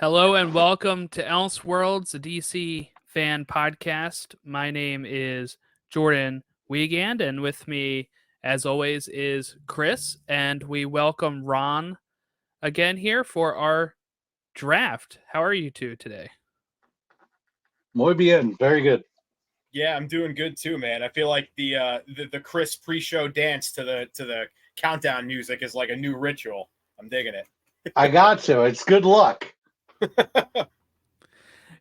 Hello and welcome to Elseworlds, a DC fan podcast. My name is Jordan Wiegand, and with me, as always, is Chris. And we welcome Ron again here for our draft. How are you two today? Muy bien, very good. Yeah, I'm doing good too, man. I feel like the Chris pre-show dance to the countdown music is like a new ritual. I'm digging it. I got to. It's good luck.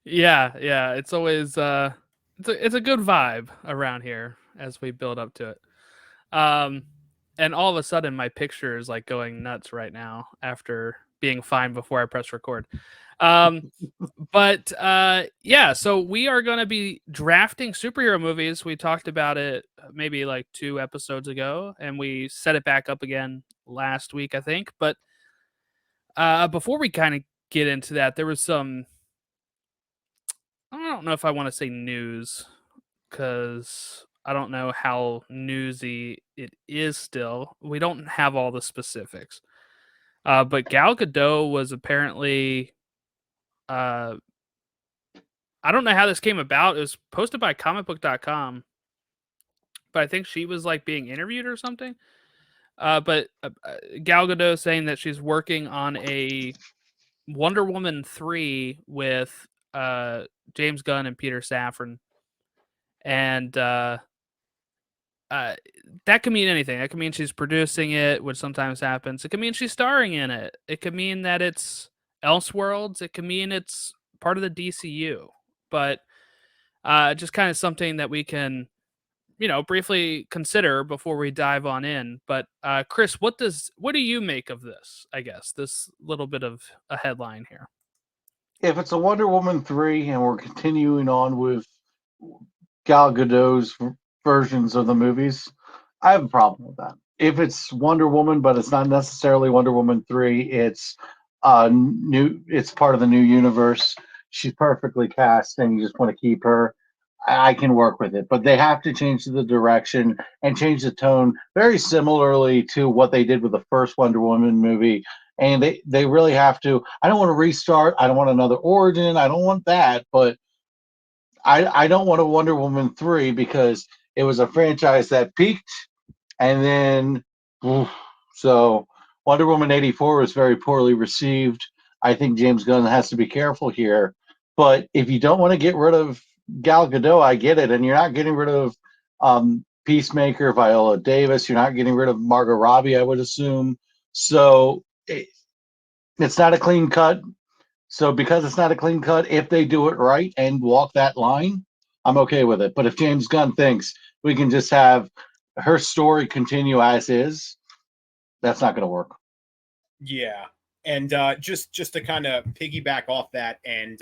Yeah, it's always it's a good vibe around here as we build up to it. Um, and all of a sudden, my picture is like going nuts right now after being fine before I press record. Um, but so we are going to be drafting superhero movies. We talked about it maybe like 2 episodes ago, and we set it back up again last week, I think. But before we kind of get into that, there was some. I don't know if I want to say news because I don't know how newsy it is still. We don't have all the specifics. But Gal Gadot was apparently, uh, I don't know how this came about. It was posted by comicbook.com, but I think she was like being interviewed or something. But Gal Gadot saying that she's working on a Wonder Woman 3 with James Gunn and Peter Safran. And uh, that could mean anything. That could mean she's producing it, which sometimes happens. It could mean she's starring in it. It could mean that it's Elseworlds. It could mean it's part of the DCU. But just kind of something that we can, briefly consider before we dive on in. But Chris, what do you make of this? I guess this little bit of a headline here. If it's a Wonder Woman 3 and we're continuing on with Gal Gadot's versions of the movies, I have a problem with that. If it's Wonder Woman, but it's not necessarily Wonder Woman 3, it's part of the new universe. She's perfectly cast and you just want to keep her. I can work with it, but they have to change the direction and change the tone very similarly to what they did with the first Wonder Woman movie. And they really have to. I don't want to restart. I don't want another origin. I don't want that. But I don't want a Wonder Woman 3 because it was a franchise that peaked and then, oof. So Wonder Woman 84 was very poorly received. I think James Gunn has to be careful here. But if you don't want to get rid of Gal Gadot, I get it. And you're not getting rid of Peacemaker, Viola Davis. You're not getting rid of Margot Robbie, I would assume. So it's not a clean cut. So because it's not a clean cut, if they do it right and walk that line, I'm okay with it. But if James Gunn thinks we can just have her story continue as is, that's not going to work. Yeah, and just to kind of piggyback off that and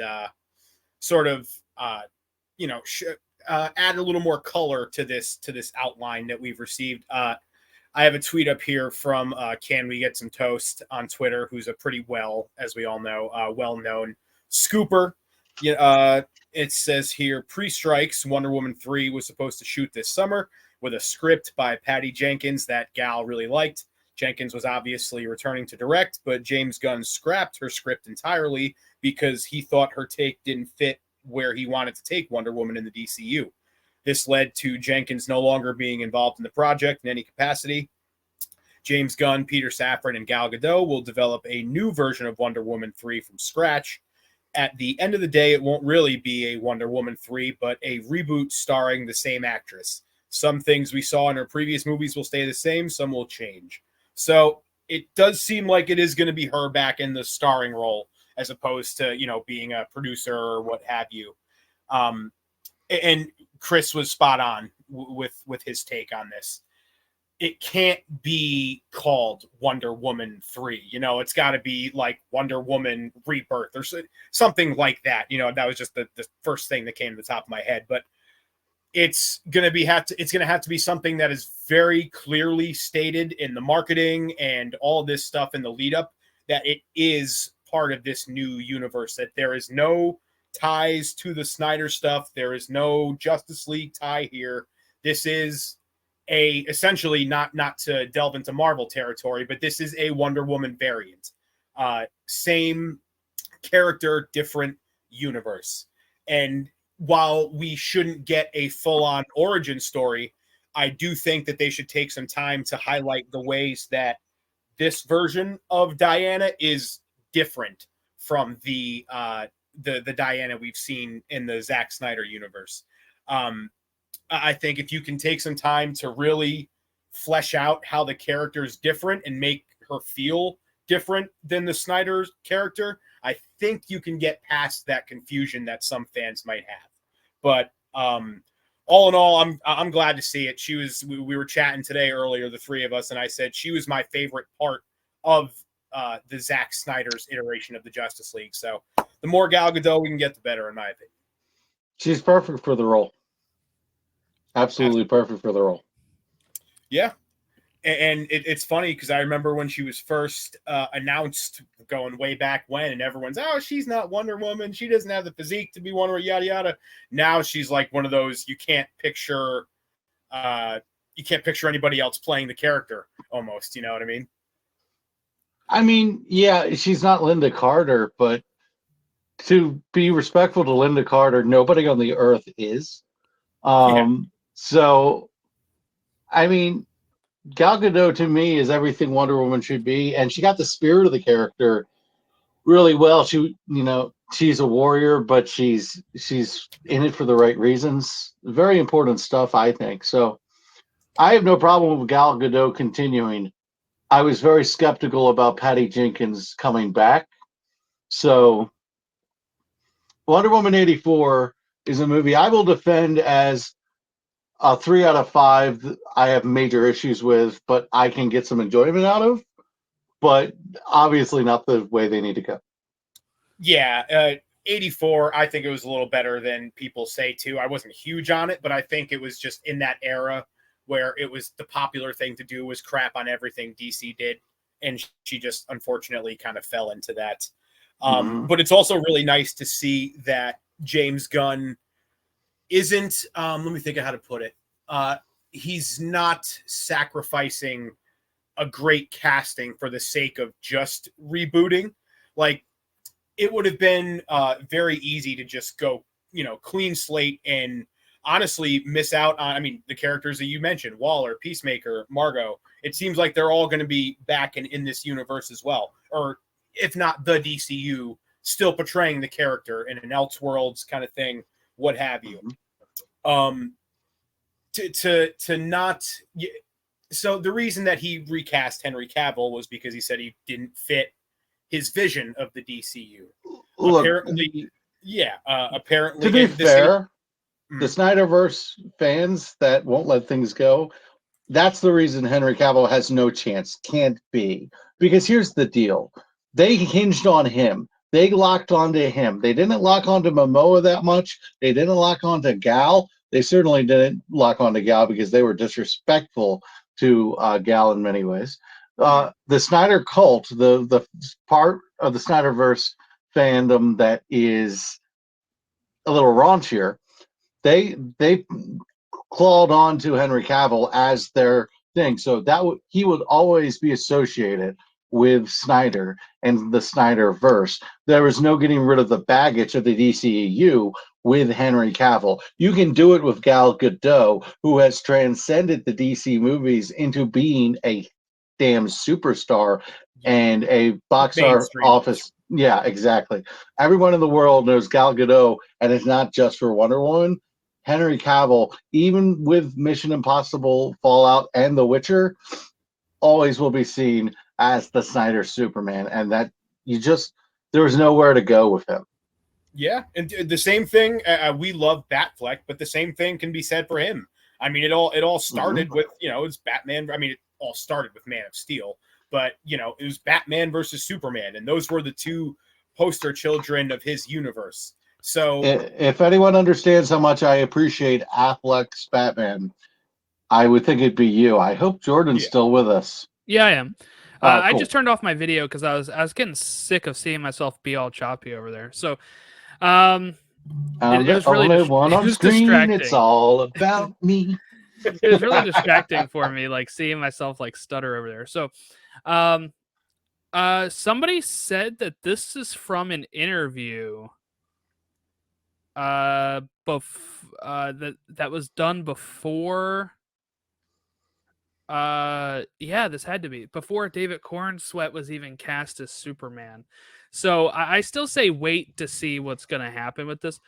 sort of add a little more color to this outline that we've received. I have a tweet up here from Can We Get Some Toast on Twitter, who's a pretty as we all know, well-known scooper. It says here, pre-strikes, Wonder Woman 3 was supposed to shoot this summer with a script by Patty Jenkins that Gal really liked. Jenkins was obviously returning to direct, but James Gunn scrapped her script entirely because he thought her take didn't fit where he wanted to take Wonder Woman in the DCU. This led to Jenkins no longer being involved in the project in any capacity. James Gunn, Peter Safran, and Gal Gadot will develop a new version of Wonder Woman 3 from scratch. At the end of the day, it won't really be a Wonder Woman 3, but a reboot starring the same actress. Some things we saw in her previous movies will stay the same, some will change. So it does seem like it is going to be her back in the starring role as opposed to, being a producer or what have you. And Chris was spot on with his take on this. It can't be called Wonder Woman 3. It's got to be like Wonder Woman Rebirth or something like that. That was just the first thing that came to the top of my head. But it's going to have to be something that is very clearly stated in the marketing and all this stuff in the lead up that it is part of this new universe, that there is no ties to the Snyder stuff. There is no Justice League tie here. This is essentially not to delve into Marvel territory, but this is a Wonder Woman variant. Same character, different universe. And while we shouldn't get a full-on origin story, I do think that they should take some time to highlight the ways that this version of Diana is different from the Diana we've seen in the Zack Snyder universe. I think if you can take some time to really flesh out how the character is different and make her feel different than the Snyder character, I think you can get past that confusion that some fans might have. But all in all, I'm glad to see it. We were chatting today earlier, the three of us, and I said she was my favorite part of the Zack Snyder's iteration of the Justice League. So the more Gal Gadot we can get, the better, in my opinion. She's perfect for the role. Absolutely perfect for the role. Yeah. And it's funny because I remember when she was first announced, going way back when, and everyone's, oh, she's not Wonder Woman. She doesn't have the physique to be Wonder Woman, yada, yada. Now she's like one of those you can't picture anybody else playing the character almost. You know what I mean? I mean, yeah, she's not Linda Carter, but to be respectful to Linda Carter, nobody on the earth is. So, I mean, Gal Gadot to me is everything Wonder Woman should be, and she got the spirit of the character really well. She's a warrior, but she's in it for the right reasons. Very important stuff, I think. So, I have no problem with Gal Gadot continuing. I was very skeptical about Patty Jenkins coming back. So, Wonder Woman 84 is a movie I will defend as a 3 out of 5. I have major issues with, but I can get some enjoyment out of. But obviously not the way they need to go. Yeah, 84, I think it was a little better than people say too. I wasn't huge on it, but I think it was just in that era where it was the popular thing to do was crap on everything DC did. And she just unfortunately kind of fell into that. But it's also really nice to see that James Gunn isn't, let me think of how to put it. He's not sacrificing a great casting for the sake of just rebooting. Like, it would have been very easy to just go, clean slate and honestly miss out on, the characters that you mentioned, Waller, Peacemaker, Margot. It seems like they're all going to be back in this universe as well. Or if not the DCU, still portraying the character in an Elseworlds kind of thing, what have you. So the reason that he recast Henry Cavill was because he said he didn't fit his vision of the DCU. Look, apparently. To be fair, the Snyderverse fans that won't let things go, that's the reason Henry Cavill has no chance, can't be. Because here's the deal. They hinged on him. They locked onto him. They didn't lock onto Momoa that much. They didn't lock onto Gal. They certainly didn't lock onto Gal because they were disrespectful to Gal in many ways. The Snyder cult, the part of the Snyderverse fandom that is a little raunchier, they clawed on to Henry Cavill as their thing. So he would always be associated with Snyder and the Snyderverse. There was no getting rid of the baggage of the DCEU with Henry Cavill. You can do it with Gal Gadot, who has transcended the DC movies into being a damn superstar and a box office. Yeah, exactly. Everyone in the world knows Gal Gadot, and it's not just for Wonder Woman. Henry Cavill, even with Mission Impossible, Fallout, and The Witcher, always will be seen as the Snyder Superman, and that there was nowhere to go with him. Yeah, and the same thing. We love Batfleck, but the same thing can be said for him. It all started with it's Batman. It all started with Man of Steel, but it was Batman versus Superman, and those were the two poster children of his universe. So, if anyone understands how much I appreciate Affleck's Batman, I would think it'd be you. I hope Jordan's still with us. Yeah, I am. Cool. I just turned off my video because I was getting sick of seeing myself be all choppy over there. So, it was really distracting. It's all about me. It was really distracting for me, like seeing myself like stutter over there. So, Somebody said that this is from an interview. That was done before. Yeah, this had to be before David Cornsweet was even cast as Superman. So I still say wait to see what's gonna happen with this.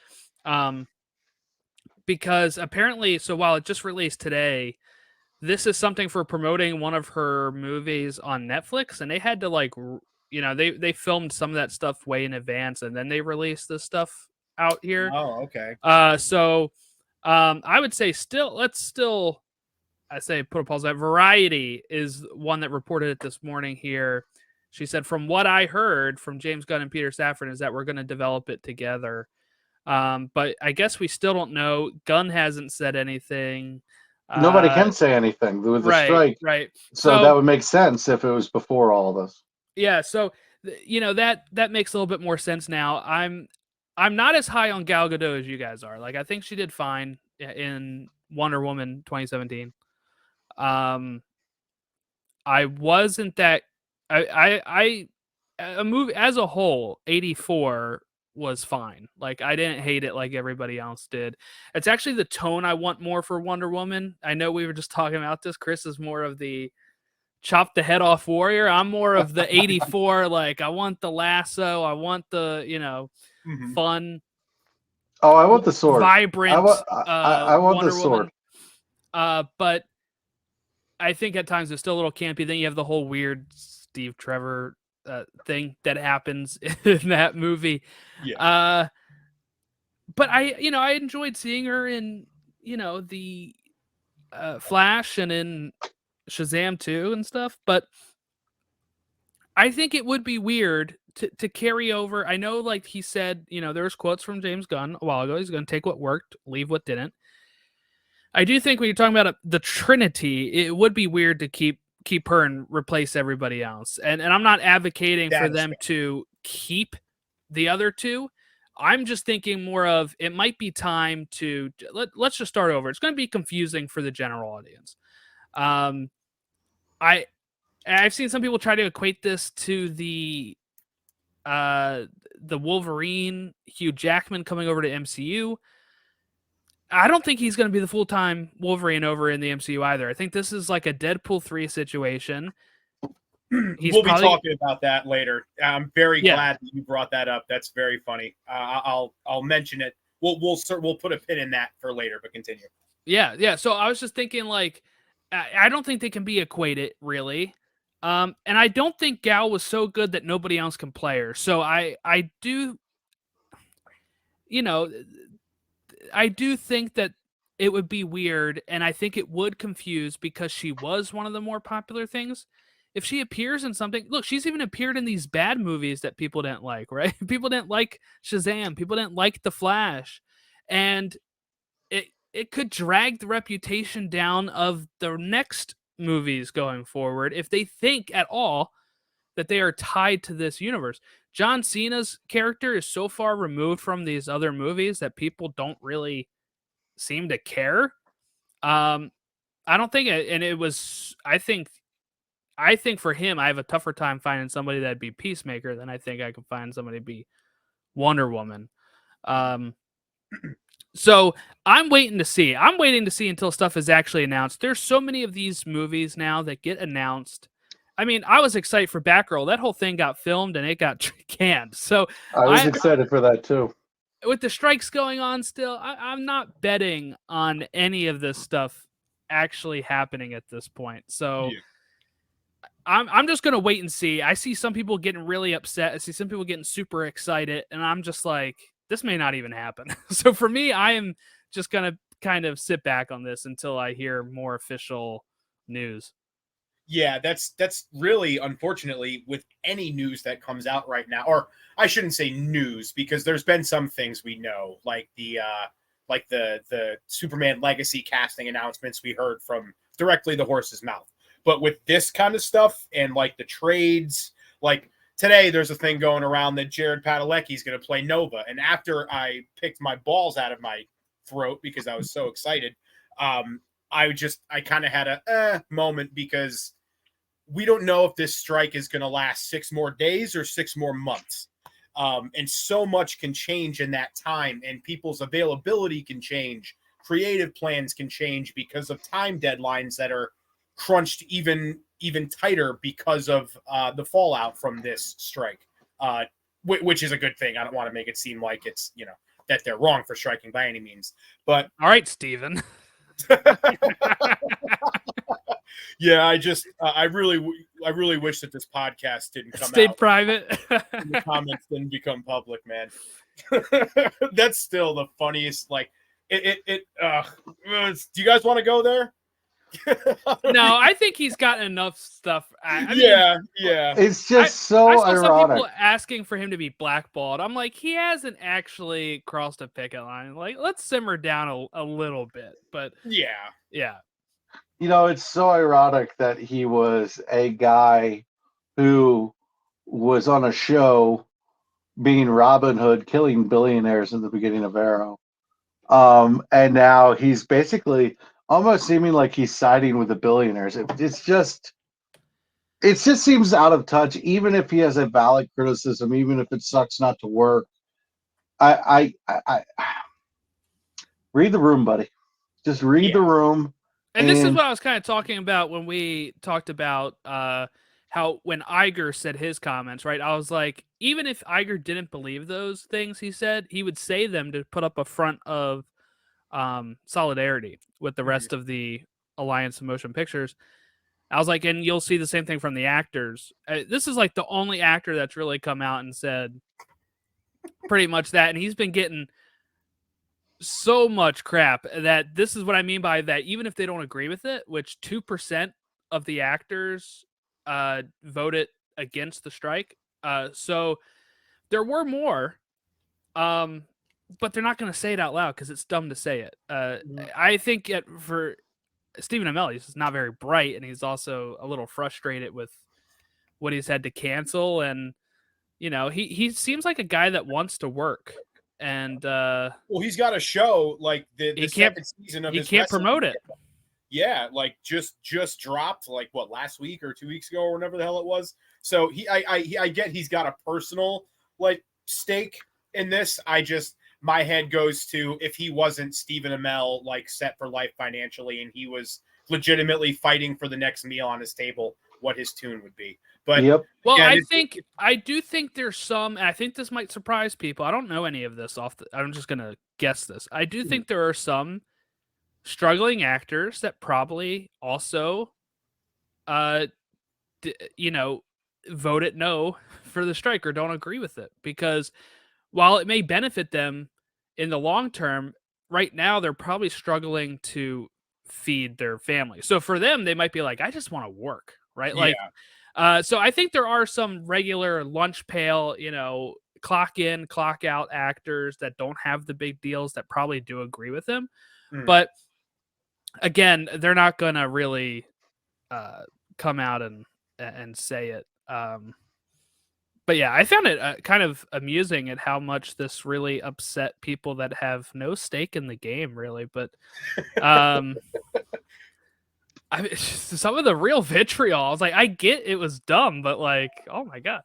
Because apparently, so while it just released today, this is something for promoting one of her movies on Netflix, and they had to they filmed some of that stuff way in advance, and then they released this stuff out here. Oh, okay. I would say I say put a pause. That Variety is one that reported it this morning here. She said, from what I heard from James Gunn and Peter Safran, is that we're going to develop it together. But I guess we still don't know. Gunn hasn't said anything. Nobody can say anything with the strike. Right. So that would make sense if it was before all of this. Yeah. So, that makes a little bit more sense now. I'm not as high on Gal Gadot as you guys are. Like, I think she did fine in Wonder Woman 2017. I wasn't that. A movie as a whole, 84 was fine. Like, I didn't hate it like everybody else did. It's actually the tone I want more for Wonder Woman. I know we were just talking about this. Chris is more of the chop the head off warrior. I'm more of the 84. Like, I want the lasso. I want the fun. Oh, I want the sword. Vibrant. I want Wonder the sword. Woman. But I think at times it's still a little campy. Then you have the whole weird Steve Trevor thing that happens in that movie. Yeah. But I enjoyed seeing her in, the Flash and in Shazam 2 and stuff. But I think it would be weird to carry over. I know, like he said, there was quotes from James Gunn a while ago. He's going to take what worked, leave what didn't. I do think when you're talking about the Trinity, it would be weird to keep her and replace everybody else. And I'm not advocating for them to keep the other two. I'm just thinking more of, it might be time to let's just start over. It's going to be confusing for the general audience. I've seen some people try to equate this to the Wolverine, Hugh Jackman coming over to MCU. I don't think he's going to be the full-time Wolverine over in the MCU either. I think this is like a Deadpool 3 situation. We'll be talking about that later. I'm very glad that you brought that up. That's very funny. I'll mention it. We'll put a pin in that for later, but continue. Yeah. So I was just thinking, like, I don't think they can be equated really. And I don't think Gal was so good that nobody else can play her. So I do, I do think that it would be weird, and I think it would confuse because she was one of the more popular things. If she appears in something, look, she's even appeared in these bad movies that people didn't like, right? People didn't like Shazam. People didn't like The Flash. And it could drag the reputation down of the next movies going forward if they think at all that they are tied to this universe. John Cena's character is so far removed from these other movies that people don't really seem to care. I don't think it, and it was, I think for him, I have a tougher time finding somebody that'd be Peacemaker than I think I could find somebody to be Wonder Woman. So I'm waiting to see. I'm waiting to see until stuff is actually announced. There's so many of these movies now that get announced. I mean, I was excited for Batgirl. That whole thing got filmed and it got canned. So I was excited for that too. With the strikes going on still, I'm not betting on any of this stuff actually happening at this point. So I'm just going to wait and see. I see some people getting really upset. I see some people getting super excited. And I'm just like, this may not even happen. So for me, I am just going to kind of sit back on this until I hear more official news. Yeah, that's really, unfortunately, with any news that comes out right now, or I shouldn't say news, because there's been some things we know, like the Superman Legacy casting announcements we heard from directly the horse's mouth. But with this kind of stuff and like the trades, like today there's a thing going around that Jared Padalecki is going to play Nova, and after I picked my balls out of my throat because I was so excited, I kind of had a moment because we don't know if this strike is going to last 6 more days or 6 more months. And so much can change in that time, and people's availability can change. Creative plans can change because of time deadlines that are crunched even tighter because of the fallout from this strike, which is a good thing. I don't want to make it seem like it's, that they're wrong for striking by any means. But all right, Steven. Yeah, I really wish that this podcast didn't come Stay out. private. And the comments didn't become public, man. That's still the funniest. Like, do you guys want to go there? No, I think he's got enough stuff. Yeah. It's just so I saw ironic. some people asking for him to be blackballed. I'm like, he hasn't actually crossed a picket line. Like, let's simmer down a little bit. But yeah. It's so ironic that he was a guy who was on a show being Robin Hood, killing billionaires in the beginning of Arrow. And now he's basically almost seeming like he's siding with the billionaires. It just seems out of touch, even if he has a valid criticism, even if it sucks not to work. I read the room, buddy. Just read the room. And this is what I was kind of talking about when we talked about how when Iger said his comments, right? I was like, even if Iger didn't believe those things he said, he would say them to put up a front of solidarity with the rest of the Alliance of Motion Pictures. I was like, and you'll see the same thing from the actors. This is like the only actor that's really come out and said pretty much that. And he's been getting so much crap that this is what I mean by that. Even if they don't agree with it, which 2% of the actors voted against the strike. So there were more, but they're not going to say it out loud because it's dumb to say it. I think for Stephen Amell, he's not very bright, and he's also a little frustrated with what he's had to cancel. And, he seems like a guy that wants to work. And he's got a show like the second season of his can't promote it. Yeah, like just dropped like last week or 2 weeks ago or whenever the hell it was. So I get he's got a personal like stake in this. My head goes to if he wasn't Stephen Amell like set for life financially and he was legitimately fighting for the next meal on his table, what his tune would be. But well, I do think there's some, and I think this might surprise people. I don't know any of this I'm just gonna guess this. I do think there are some struggling actors that probably also, voted no for the strike or don't agree with it, because while it may benefit them in the long term, right now they're probably struggling to feed their family. So for them, they might be like, I just want to work, right? Like, so I think there are some regular lunch pail, clock in, clock out actors that don't have the big deals that probably do agree with him. But again, they're not going to really come out and say it. But yeah, I found it kind of amusing at how much this really upset people that have no stake in the game, really. But I mean, some of the real vitriol, I was like, I get it was dumb, but like, oh my God.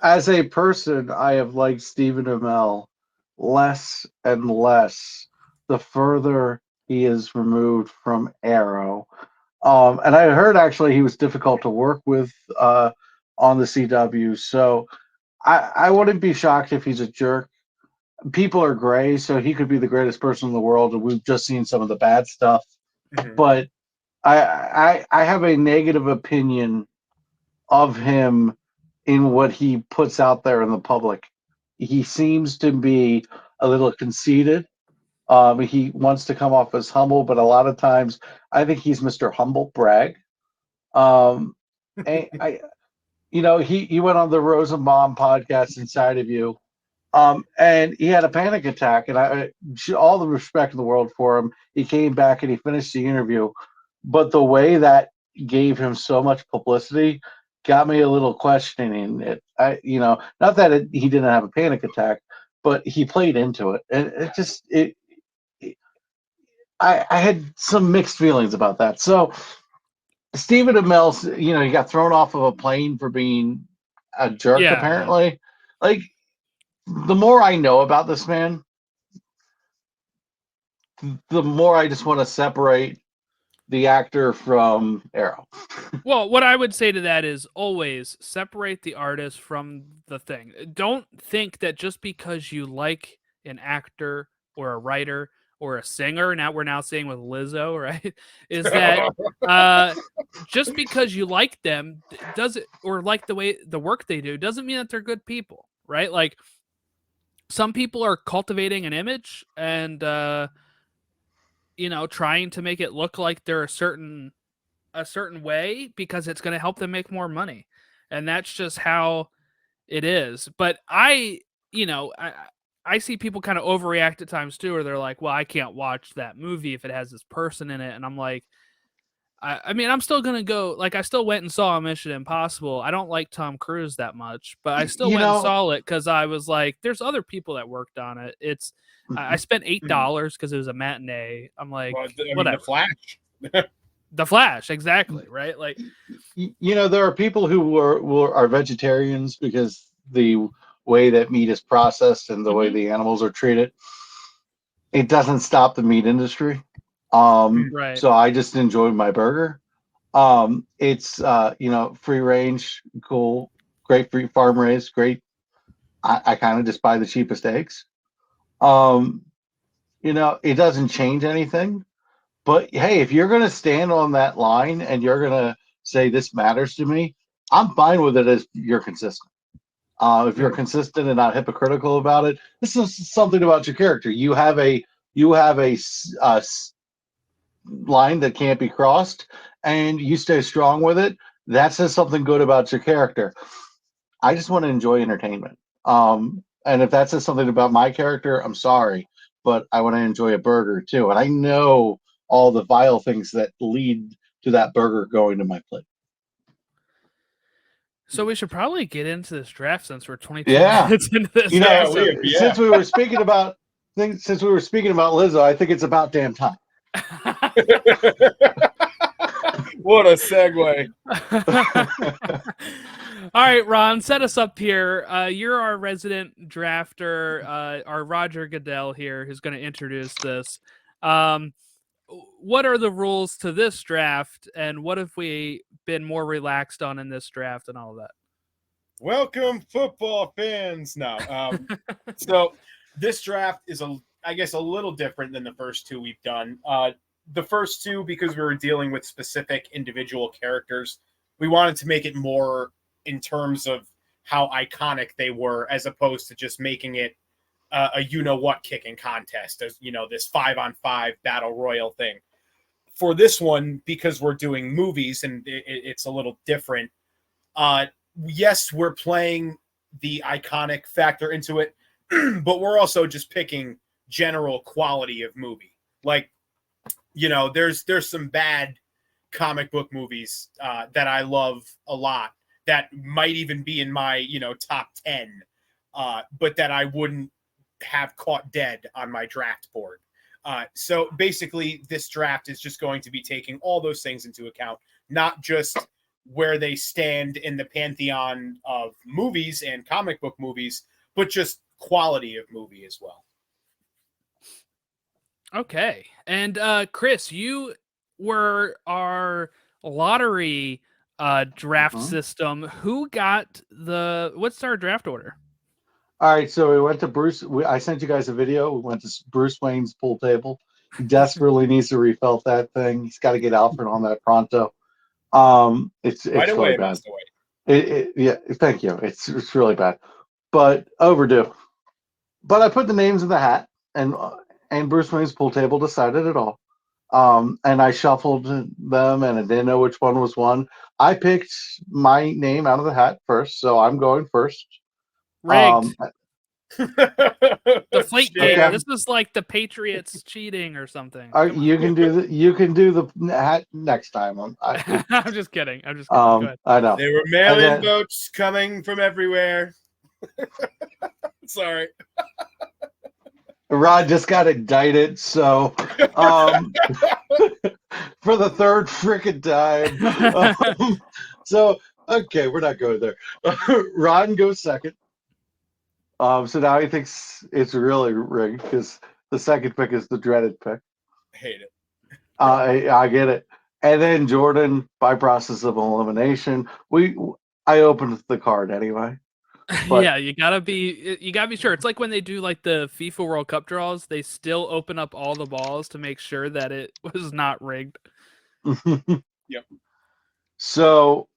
As a person, I have liked Stephen Amell less and less the further he is removed from Arrow. And I heard actually he was difficult to work with on the CW. So I wouldn't be shocked if he's a jerk. People are gray, so he could be the greatest person in the world, and we've just seen some of the bad stuff. But I have a negative opinion of him in what he puts out there in the public. He seems to be a little conceited. He wants to come off as humble, but a lot of times I think he's Mr. Humble Brag. And he went on the Rosenbaum podcast Inside of You, and he had a panic attack. And I all the respect in the world for him. He came back and he finished the interview, but the way that gave him so much publicity got me a little questioning it. Not that he didn't have a panic attack, but he played into it, and I had some mixed feelings about that. So Stephen Amell, he got thrown off of a plane for being a jerk. Yeah, Apparently, like the more I know about this man, the more I just want to separate the actor from Arrow. Well, what I would say to that is always separate the artist from the thing. Don't think that just because you like an actor or a writer or a singer, now we're now seeing with Lizzo, right? Is that just because you like them does it or like the way the work they do doesn't mean that they're good people, right? Like some people are cultivating an image and trying to make it look like they're a certain way because it's going to help them make more money, and that's just how it is. But I see people kind of overreact at times too, where they're like, well, I can't watch that movie if it has this person in it, and I'm like, I mean, I'm still gonna go. Like, I still went and saw Mission Impossible. I don't like Tom Cruise that much, but I still went and saw it because I was like, "There's other people that worked on it." I spent $8 because it was a matinee. I'm like, well, whatever. The Flash. The Flash, exactly, right? Like, there are people who are vegetarians because the way that meat is processed and the way the animals are treated, it doesn't stop the meat industry. right. So I just enjoyed my burger. It's free range, cool, great, free farm raised, great. I kind of just buy the cheapest eggs. It doesn't change anything. But hey, if you're going to stand on that line and you're going to say this matters to me, I'm fine with it as you're consistent. If you're consistent and not hypocritical about it, this is something about your character. You have a line that can't be crossed, and you stay strong with it. That says something good about your character. I just want to enjoy entertainment. And if that says something about my character, I'm sorry, but I want to enjoy a burger too. And I know all the vile things that lead to that burger going to my plate. So we should probably get into this draft since we're 22 Yeah. minutes into this. Since we were speaking about Lizzo, I think it's about damn time. What a segue. All right, Ron, set us up here. You're our resident drafter, our Roger Goodell here, who's going to introduce this. What are the rules to this draft, and what have we been more relaxed on in this draft and all of that? Welcome, football fans. No, so this draft is I guess a little different than the first two we've done. The first two, because we were dealing with specific individual characters, we wanted to make it more in terms of how iconic they were, as opposed to just making it a you-know-what kicking contest, as this 5-on-5 battle royal thing. For this one, because we're doing movies and it's a little different, yes, we're playing the iconic factor into it, but we're also just picking general quality of movie. Like, there's some bad comic book movies that I love a lot that might even be in my, top 10, but that I wouldn't have caught dead on my draft board. So basically, this draft is just going to be taking all those things into account, not just where they stand in the pantheon of movies and comic book movies, but just quality of movie as well. Okay. And Chris, you were our lottery draft system. Who got what's our draft order? All right, so we went to Bruce. I sent you guys a video. We went to Bruce Wayne's pool table. He desperately needs to refelt that thing. He's got to get Alfred on that pronto. It's really bad. Yeah, thank you. It's really bad, but overdue. But I put the names in the hat, and Bruce Wayne's pool table decided it all. And I shuffled them, and I didn't know which one was one. I picked my name out of the hat first, so I'm going first. Rigged. The flake game. Okay. This is like the Patriots cheating or something. You can do the hat next time. I'm just kidding. Go ahead. I know. There were mail-in votes coming from everywhere. Sorry. Rod just got indicted, so for the third freaking time. So, okay, we're not going there. Ron goes second. So now he thinks it's really rigged because the second pick is the dreaded pick. Hate it. I get it. And then Jordan, by process of elimination, I opened the card anyway. But Yeah, you gotta be sure. It's like when they do like the FIFA World Cup draws, they still open up all the balls to make sure that it was not rigged. Yep. So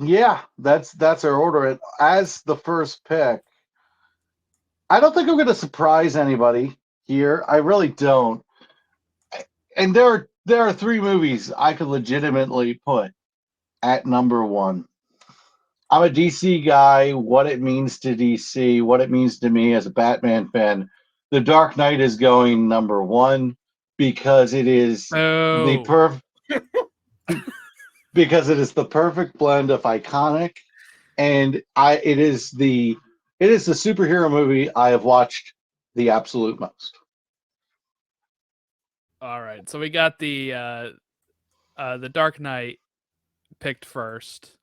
yeah, that's our order. And as the first pick, I don't think I'm going to surprise anybody here. I really don't. And there are three movies I could legitimately put at number one. I'm a DC guy. What it means to DC, what it means to me as a Batman fan. The Dark Knight is going number one because it is the Oh, because it is the perfect blend of iconic and it is the superhero movie I have watched the absolute most. all right. So we got the Dark Knight picked first.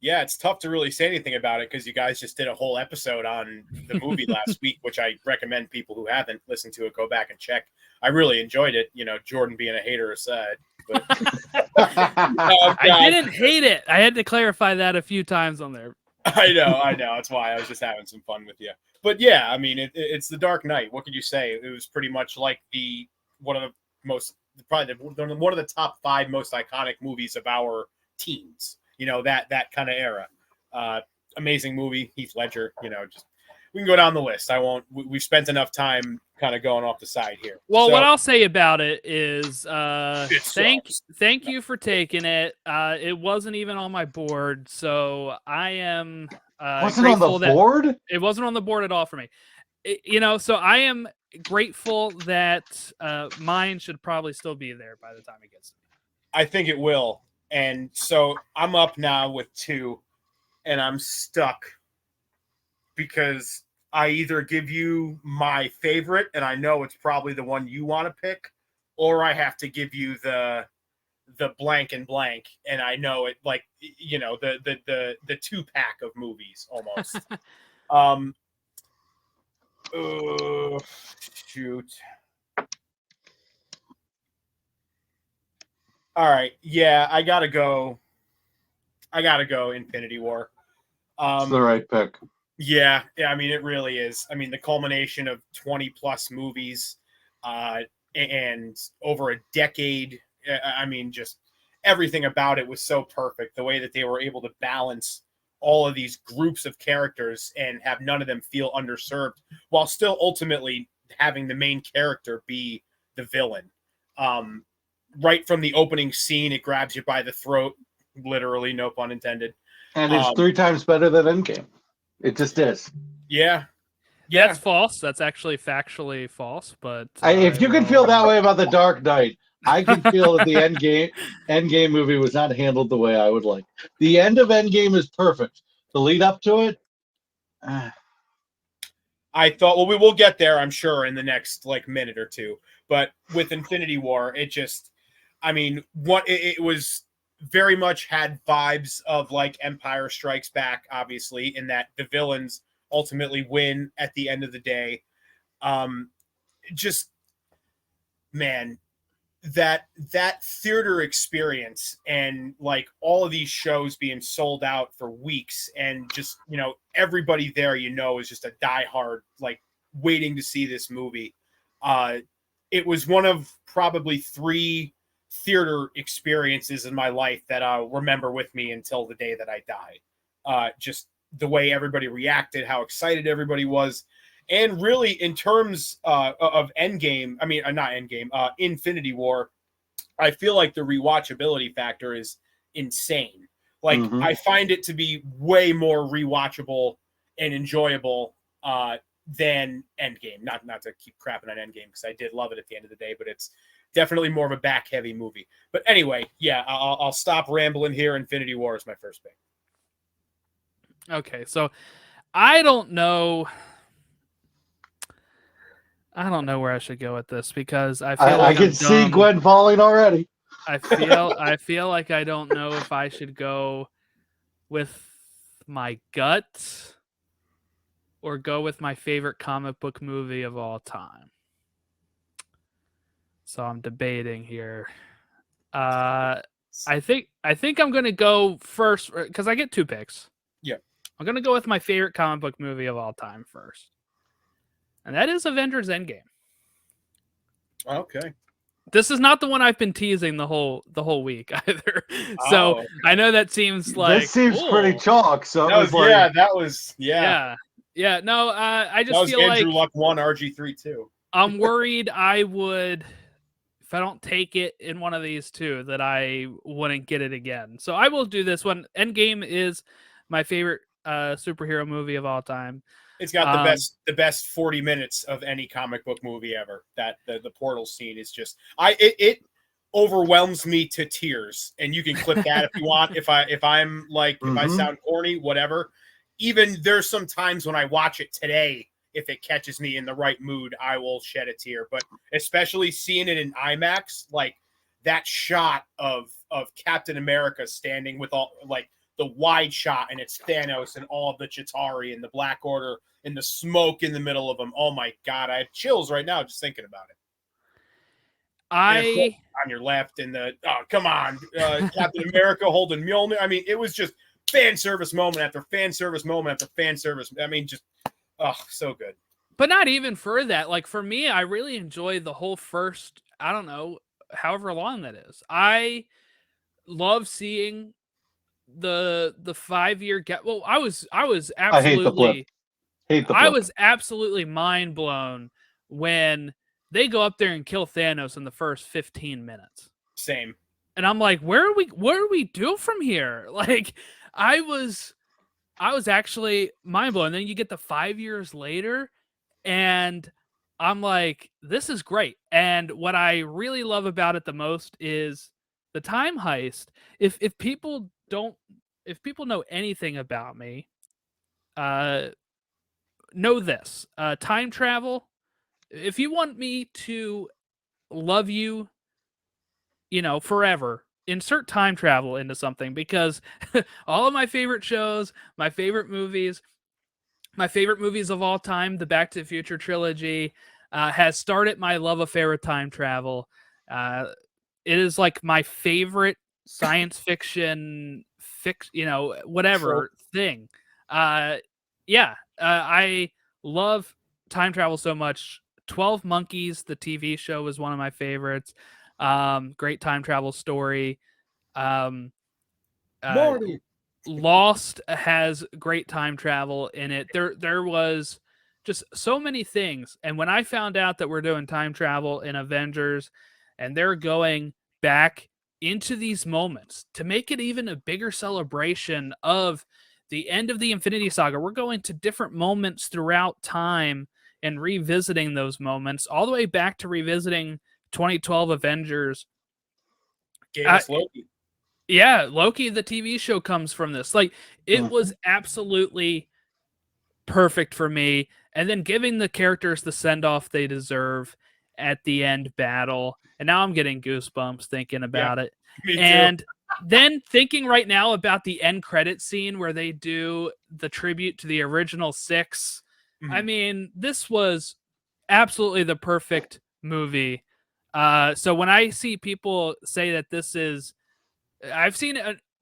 Yeah, it's tough to really say anything about it because you guys just did a whole episode on the movie last week, which I recommend people who haven't listened to it go back and check. I really enjoyed it. You know, Jordan being a hater aside. But I didn't hate it. I had to clarify that a few times on there. I know. That's why I was just having some fun with you. But yeah, I mean, it's the Dark Knight. What could you say? It was pretty much like one of the most, probably one of the top 5 most iconic movies of our teens. You know, that kind of era. Amazing movie. Heath Ledger. You know, just we can go down the list. I won't. We've spent enough time kind of going off the side here. Well, So, what I'll say about it is thank you for taking it. It wasn't even on my board, so I am wasn't on the board? It wasn't on the board at all for me. So I am grateful that mine should probably still be there by the time it gets to me. I think it will. And so I'm up now with 2, and I'm stuck because I either give you my favorite, and I know it's probably the one you want to pick, or I have to give you the blank and blank, and I know it, like, you know, the 2-pack of movies almost. Shoot. All right, yeah, I gotta go Infinity War. It's the right pick. Yeah, I mean, it really is. I mean, the culmination of 20 plus movies and over a decade. I mean, just everything about it was so perfect. The way that they were able to balance all of these groups of characters and have none of them feel underserved while still ultimately having the main character be the villain. Right from the opening scene, it grabs you by the throat, literally, no pun intended. And it's 3 times better than Endgame. It just is. Yeah. That's false. That's actually factually false. But if you can feel that way about the Dark Knight, I can feel that the Endgame movie was not handled the way I would like. The end of Endgame is perfect. The lead up to it, I thought, well, we will get there, I'm sure, in the next minute or two. But with Infinity War, it just, I mean, it was very much had vibes of like Empire Strikes Back, obviously, in that the villains ultimately win at the end of the day. Just, man, that theater experience and like all of these shows being sold out for weeks and just, you know, everybody there, you know, is just a diehard, like, waiting to see this movie. It was one of probably 3 theater experiences in my life that I'll remember with me until the day that I die. Just the way everybody reacted, how excited everybody was. And really, in terms of Endgame, I mean, not Endgame, Infinity War, I feel like the rewatchability factor is insane. Like, I find it to be way more rewatchable and enjoyable than Endgame. Not to keep crapping on Endgame, because I did love it at the end of the day, but it's definitely more of a back-heavy movie. But anyway, yeah, I'll stop rambling here. Infinity War is my first pick. Okay, so I don't know. I don't know where I should go with this because I feel I like can I'm see dumb. Gwen falling already. I feel like I don't know if I should go with my gut or go with my favorite comic book movie of all time. So I'm debating here. I think I'm gonna go first because I get 2 picks. Yeah. I'm gonna go with my favorite comic book movie of all time first, and that is Avengers Endgame. Okay. This is not the one I've been teasing the whole week either. So Oh, I know that seems like This seems pretty cool. chalk. So that it was was like, that was Yeah. No, I That just was feel Andrew like Luck 1, RG3 2. I'm worried I would, if I don't take it in one of these two, that I wouldn't get it again. So I will do this one. Endgame is my favorite superhero movie of all time. It's got the best 40 minutes of any comic book movie ever. That the portal scene is just it overwhelms me to tears. And you can clip that if you want. If I'm like if I sound corny, whatever. Even there's some times when I watch it today, if it catches me in the right mood, I will shed a tear. But especially seeing it in IMAX, like that shot of Captain America standing with all like the wide shot, and it's Thanos and all of the Chitauri and the Black Order and the smoke in the middle of them. Oh my God, I have chills right now just thinking about it. On your left, and come on, Captain America holding Mjolnir. I mean, it was just fan service moment after fan service moment after fan service. I mean, just so good. But not even for that. Like for me, I really enjoyed the whole first, I don't know, however long that is. I love seeing the 5-year gap. Well, I was I hate the flip. absolutely I was absolutely mind blown when they go up there and kill Thanos in the first 15 minutes. Same. And I'm like, where do we do from here? Like I was actually mind blown. And then you get the 5 years later, and I'm like, this is great. And what I really love about it the most is the time heist. If people know anything about me, know this. Time travel, if you want me to love you, forever, insert time travel into something, because all of my favorite shows, my favorite movies of all time, the Back to the Future trilogy, has started my love affair with time travel. It is like my favorite science fiction, whatever thing. I love time travel so much. 12 Monkeys, the TV show, is one of my favorites. Great time travel story. Marty. Lost has great time travel in it. There was just so many things. And when I found out that we're doing time travel in Avengers and they're going back into these moments to make it even a bigger celebration of the end of the Infinity Saga, we're going to different moments throughout time and revisiting those moments all the way back to revisiting 2012 Avengers. Gave us Loki. Yeah, Loki, the TV show, comes from this. Like, it was absolutely perfect for me. And then giving the characters the send-off they deserve at the end battle. And now I'm getting goosebumps thinking about it. Me and too. Then thinking right now about the end credit scene where they do the tribute to the original 6. I mean, this was absolutely the perfect movie. So when I see people say that this is, I've seen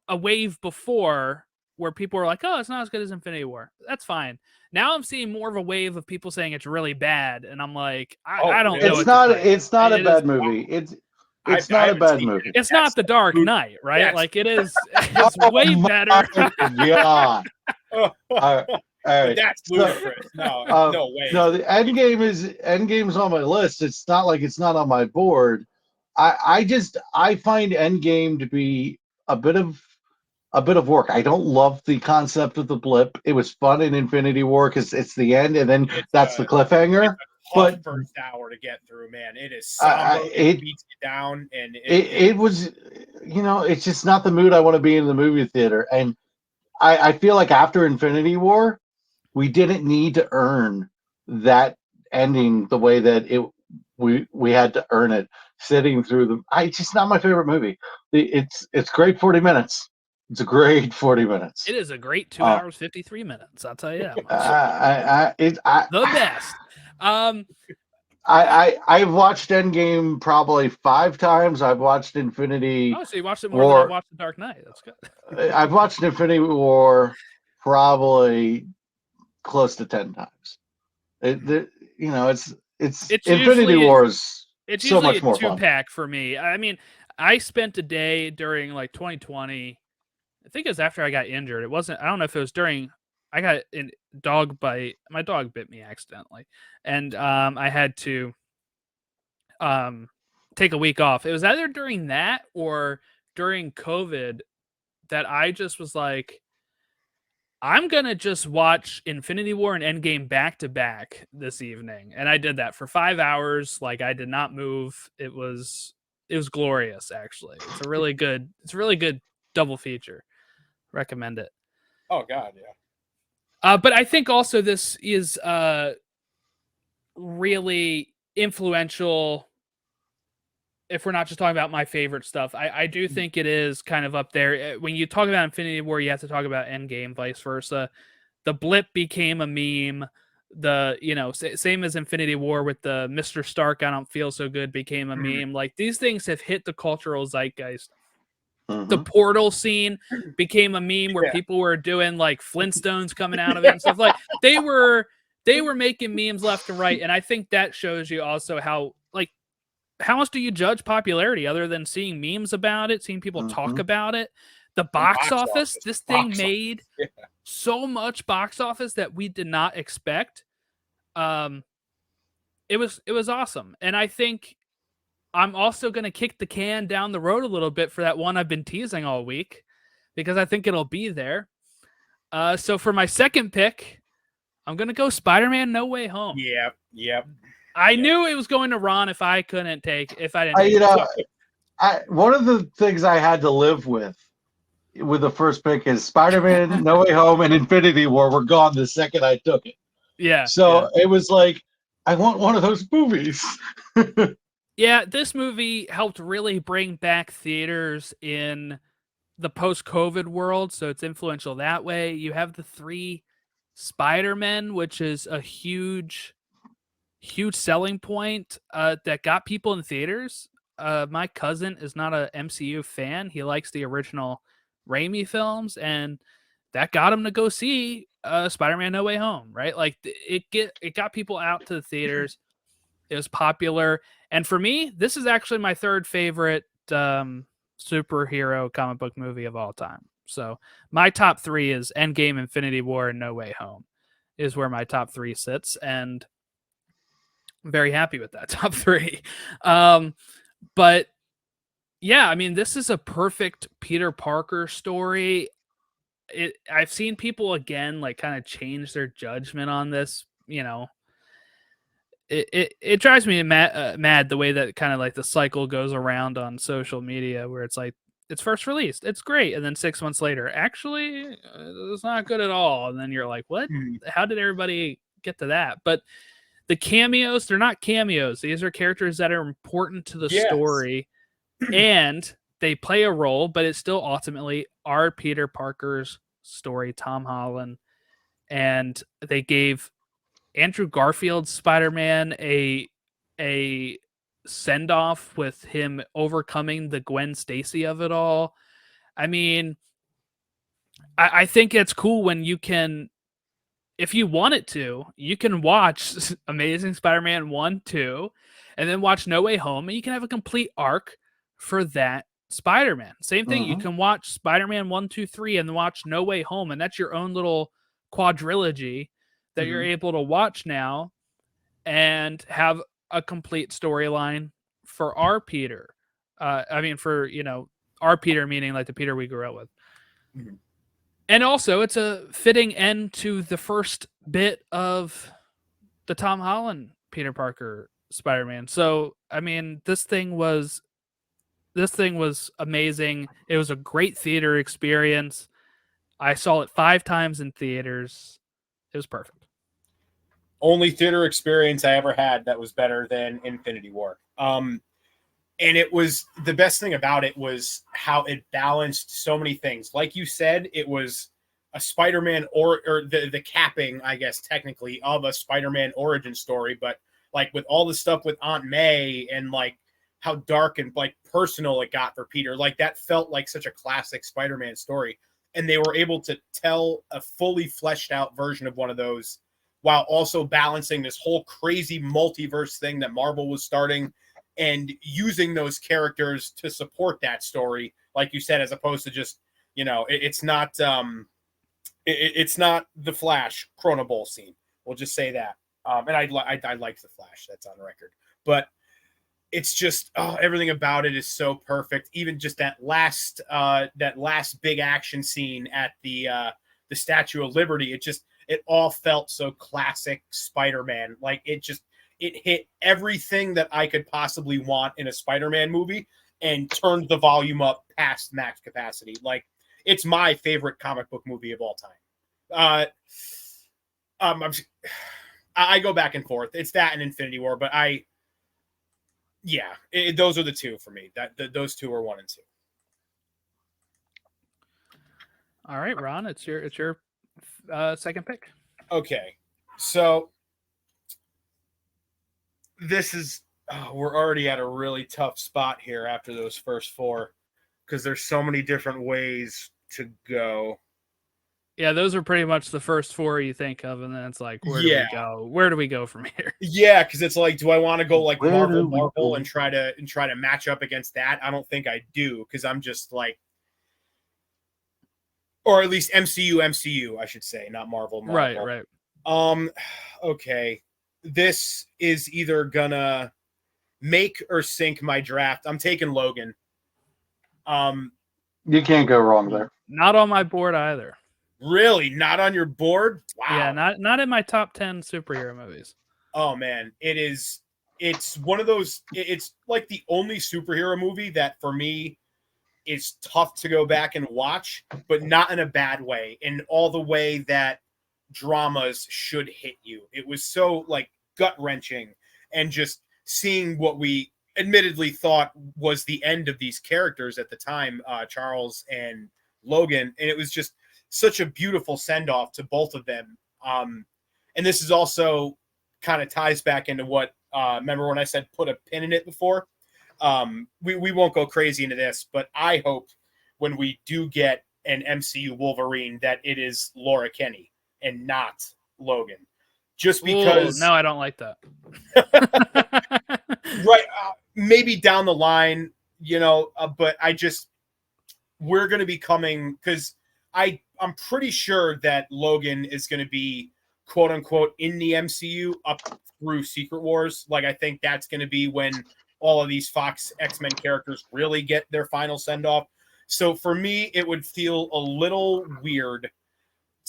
a wave before where people are like, oh, it's not as good as Infinity War. That's fine. Now I'm seeing more of a wave of people saying it's really bad. And I'm like, I don't know. It's not a bad movie. It's not a bad movie. It's not The Dark Knight, right? Yes. Like it's way better. Yeah. All right. That's ludicrous. No way. No, the Endgame's on my list. It's not like it's not on my board. I find Endgame to be a bit of work. I don't love the concept of the blip. It was fun in Infinity War because it's the end, and then that's the cliffhanger. But first hour to get through, man, it is somber. It beats you down, and it was, it's just not the mood I want to be in the movie theater. And I feel like after Infinity War, we didn't need to earn that ending the way that we had to earn it. Sitting through it's just not my favorite movie. It's great 40 minutes. It's a great 40 minutes. It is a great 2 hours 53 minutes. I'll tell you that much. The best. I've watched Endgame probably 5 times. I've watched Infinity. Oh, so you watched it more than I watched The Dark Knight. That's good. I've watched Infinity War probably close to 10 times. It's Infinity Wars. It's so usually much more a 2-pack fun for me. I mean, I spent a day during like 2020. I think it was after I got injured. It wasn't. I don't know if it was during. I got a dog bite. My dog bit me accidentally, and I had to take a week off. It was either during that or during COVID that I just was like, I'm gonna just watch Infinity War and Endgame back to back this evening, and I did that for 5 hours. Like I did not move. It was glorious. Actually, it's a really good double feature. Recommend it. Oh God, yeah. But I think also this is really influential. If we're not just talking about my favorite stuff, I do think it is kind of up there. When you talk about Infinity War, you have to talk about Endgame, vice versa. The blip became a meme. Same as Infinity War with the Mr. Stark, I don't feel so good, became a meme. Like these things have hit the cultural zeitgeist. The portal scene became a meme where people were doing like Flintstones coming out of it and stuff. Like they were making memes left and right. And I think that shows you also how much do you judge popularity other than seeing memes about it, seeing people talk about it? The box office, this thing made so much box office that we did not expect. It was awesome. And I think I'm also going to kick the can down the road a little bit for that one I've been teasing all week because I think it'll be there. So for my second pick, I'm going to go Spider-Man No Way Home. Yep. I knew it was going to Ron if I didn't take it. One of the things I had to live with the first pick is Spider-Man No Way Home and Infinity War were gone the second I took it. Yeah. So it was like, I want one of those movies. Yeah, this movie helped really bring back theaters in the post-COVID world, so it's influential that way. You have the 3 Spider-Men, which is a huge selling point that got people in theaters. My cousin is not a MCU fan. He likes the original Raimi films, and that got him to go see Spider-Man No Way Home, right? Like it got people out to the theaters. It was popular. And for me, this is actually my third favorite superhero comic book movie of all time. So my top 3 is Endgame, Infinity War, and No Way Home is where my top 3 sits. And I'm very happy with that top 3. But yeah, I mean, this is a perfect Peter Parker story. I've seen people again, like kind of change their judgment on this, It drives me mad the way that kind of like the cycle goes around on social media where it's like it's first released, it's great, and then 6 months later, actually, it's not good at all, and then you're like, what? How did everybody get to that? But the cameos, they're not cameos. These are characters that are important to the story, and they play a role, but it's still ultimately our Peter Parker's story, Tom Holland, and they gave Andrew Garfield's Spider-Man a send-off with him overcoming the Gwen Stacy of it all. I mean, I think it's cool when you can, if you want it to, you can watch Amazing Spider-Man 1, 2, and then watch No Way Home, and you can have a complete arc for that Spider-Man. Same thing, you can watch Spider-Man 1, 2, 3, and then watch No Way Home, and that's your own little quadrilogy that you're able to watch now and have a complete storyline for our Peter. Our Peter meaning like the Peter we grew up with. And also, it's a fitting end to the first bit of the Tom Holland Peter Parker Spider-Man. So, I mean, this thing was amazing. It was a great theater experience. I saw it 5 times in theaters. It was perfect. Only theater experience I ever had that was better than Infinity War. And it was the best thing about it was how it balanced so many things. Like you said, it was a Spider-Man or the capping, I guess, technically of a Spider-Man origin story, but like with all the stuff with Aunt May and like how dark and like personal it got for Peter, like that felt like such a classic Spider-Man story. And they were able to tell a fully fleshed out version of one of those while also balancing this whole crazy multiverse thing that Marvel was starting and using those characters to support that story, like you said, as opposed to just, it's not it's not the Flash Chrono Bowl scene. We'll just say that. And I liked the Flash. That's on record. But it's just everything about it is so perfect. Even just that last big action scene at the Statue of Liberty. It all felt so classic Spider-Man. Like it hit everything that I could possibly want in a Spider-Man movie and turned the volume up past max capacity. Like it's my favorite comic book movie of all time. I go back and forth. It's that and Infinity War, but those are the two for me. Those two are 1 and 2. All right, Ron, it's your second pick. Okay, so this is we're already at a really tough spot here after those first 4 because there's so many different ways to go. Yeah, those are pretty much the first 4 you think of, and then it's like, where do we go? Where do we go from here? Yeah, because it's like, do I want to go like Marvel and try to match up against that? I don't think I do, because I'm just like, or at least MCU, I should say, not Marvel. Right. Okay. This is either gonna make or sink my draft. I'm taking Logan. You can't go wrong there. Not on my board either. Really? Not on your board? Wow. Yeah, not in my top 10 superhero movies. Oh man, it's one of those, it's like the only superhero movie that for me is tough to go back and watch, but not in a bad way, in all the way that dramas should hit you. It was so like gut-wrenching, and just seeing what we admittedly thought was the end of these characters at the time, Charles and Logan, and it was just such a beautiful send-off to both of them. And this is also kind of ties back into what, remember when I said put a pin in it before? We won't go crazy into this, but I hope when we do get an MCU Wolverine that it is Laura Kinney and not Logan. Just because... No, I don't like that. Right. Maybe down the line, but we're going to be coming, because I'm pretty sure that Logan is going to be quote unquote in the MCU up through Secret Wars. Like, I think that's going to be when all of these Fox X-Men characters really get their final send off. So for me, it would feel a little weird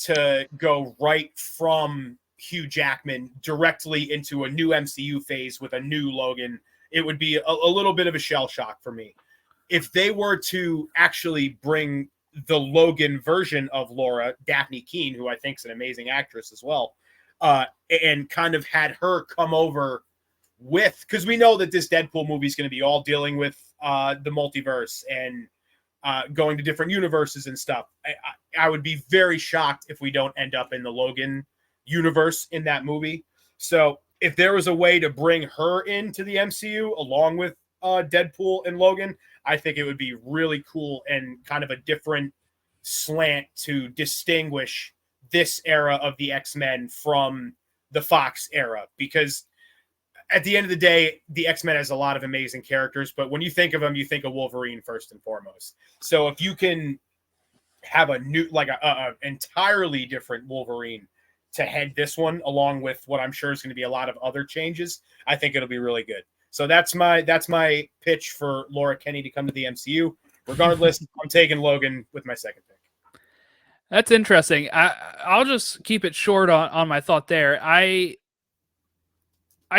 to go right from Hugh Jackman directly into a new MCU phase with a new Logan. It would be a little bit of a shell shock for me. If they were to actually bring the Logan version of Laura, Daphne Keane, who I think is an amazing actress as well, and kind of had her come over with, because we know that this Deadpool movie is going to be all dealing with the multiverse and going to different universes and stuff. I would be very shocked if we don't end up in the Logan universe in that movie. So if there was a way to bring her into the MCU along with Deadpool and Logan, I think it would be really cool and kind of a different slant to distinguish this era of the X-Men from the Fox era. Because at the end of the day, the X-Men has a lot of amazing characters, but when you think of them, you think of Wolverine first and foremost. So if you can have a new, like a entirely different Wolverine to head this one, along with what I'm sure is going to be a lot of other changes, I think it'll be really good. So that's my pitch for Laura Kinney to come to the MCU. Regardless, I'm taking Logan with my second pick. That's interesting. I'll just keep it short on my thought there. I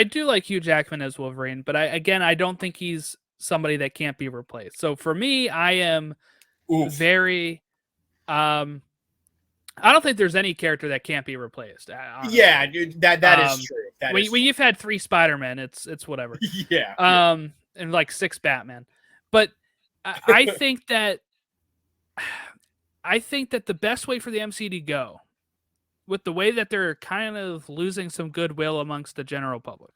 do like Hugh Jackman as Wolverine, but I don't think he's somebody that can't be replaced. So for me, I am very I don't think there's any character that can't be replaced. Honestly. Yeah, dude, that is true. When you've had 3 Spider-Man, it's whatever. Yeah. And like 6 Batman. But I think that the best way for the MCU to go, with the way that they're kind of losing some goodwill amongst the general public,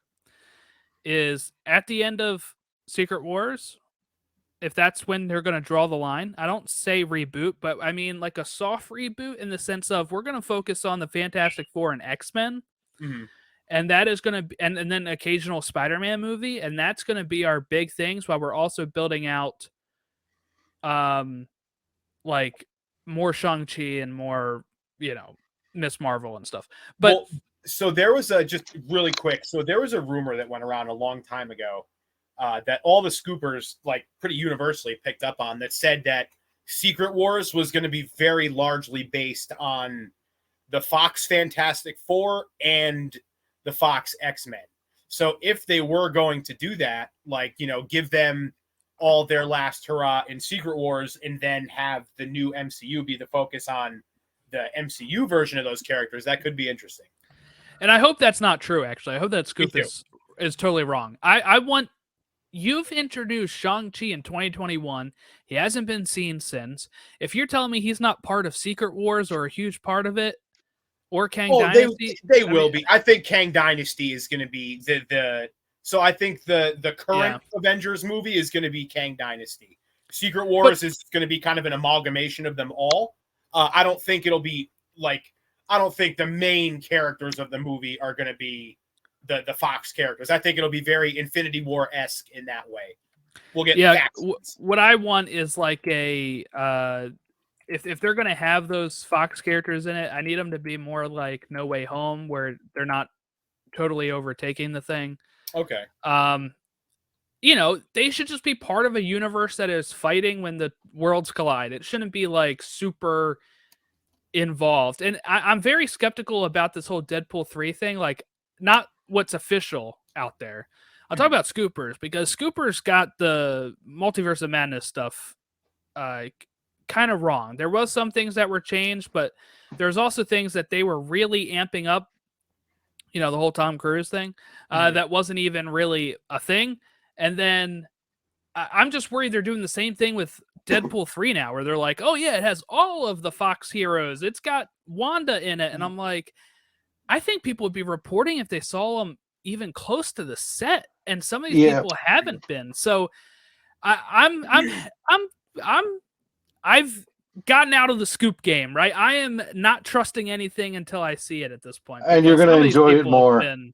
is at the end of Secret Wars, if that's when they're going to draw the line. I don't say reboot, but I mean like a soft reboot in the sense of we're going to focus on the Fantastic Four and X-Men. Mm-hmm. And that is going to be, and then occasional Spider-Man movie. And that's going to be our big things while we're also building out, like more Shang-Chi and more, Miss Marvel and stuff. But so there was just really quick. So there was a rumor that went around a long time ago that all the scoopers, like pretty universally picked up on, that said that Secret Wars was going to be very largely based on the Fox Fantastic Four and the Fox X-Men. So if they were going to do that, like, give them all their last hurrah in Secret Wars and then have the new MCU be the focus on the MCU version of those characters, that could be interesting. And I hope that's not true, actually. I hope that scoop is totally wrong. I want... You've introduced Shang-Chi in 2021. He hasn't been seen since. If you're telling me he's not part of Secret Wars or a huge part of it, or Kang Dynasty, they will be. I think Kang Dynasty is going to be the. So I think the current Avengers movie is going to be Kang Dynasty. Secret Wars is going to be kind of an amalgamation of them all. I don't think it'll be like. I don't think the main characters of the movie are going to be the Fox characters. I think it'll be very Infinity War-esque in that way. We'll get what I want is like a if they're going to have those Fox characters in it, I need them to be more like No Way Home, where they're not totally overtaking the thing. Okay. They should just be part of a universe that is fighting when the worlds collide. It shouldn't be like super involved. And I'm very skeptical about this whole Deadpool 3 thing. Like, not what's official out there. I'll talk about Scoopers, because Scoopers got the Multiverse of Madness stuff kind of wrong. There was some things that were changed, but there's also things that they were really amping up. The whole Tom Cruise thing that wasn't even really a thing. And then I'm just worried they're doing the same thing with Deadpool 3 now, where they're like, oh yeah, it has all of the Fox heroes. It's got Wanda in it. And I'm like, I think people would be reporting if they saw them even close to the set, and some of these people haven't been. So I've gotten out of the scoop game, right? I am not trusting anything until I see it at this point. And you're going to enjoy it more. Been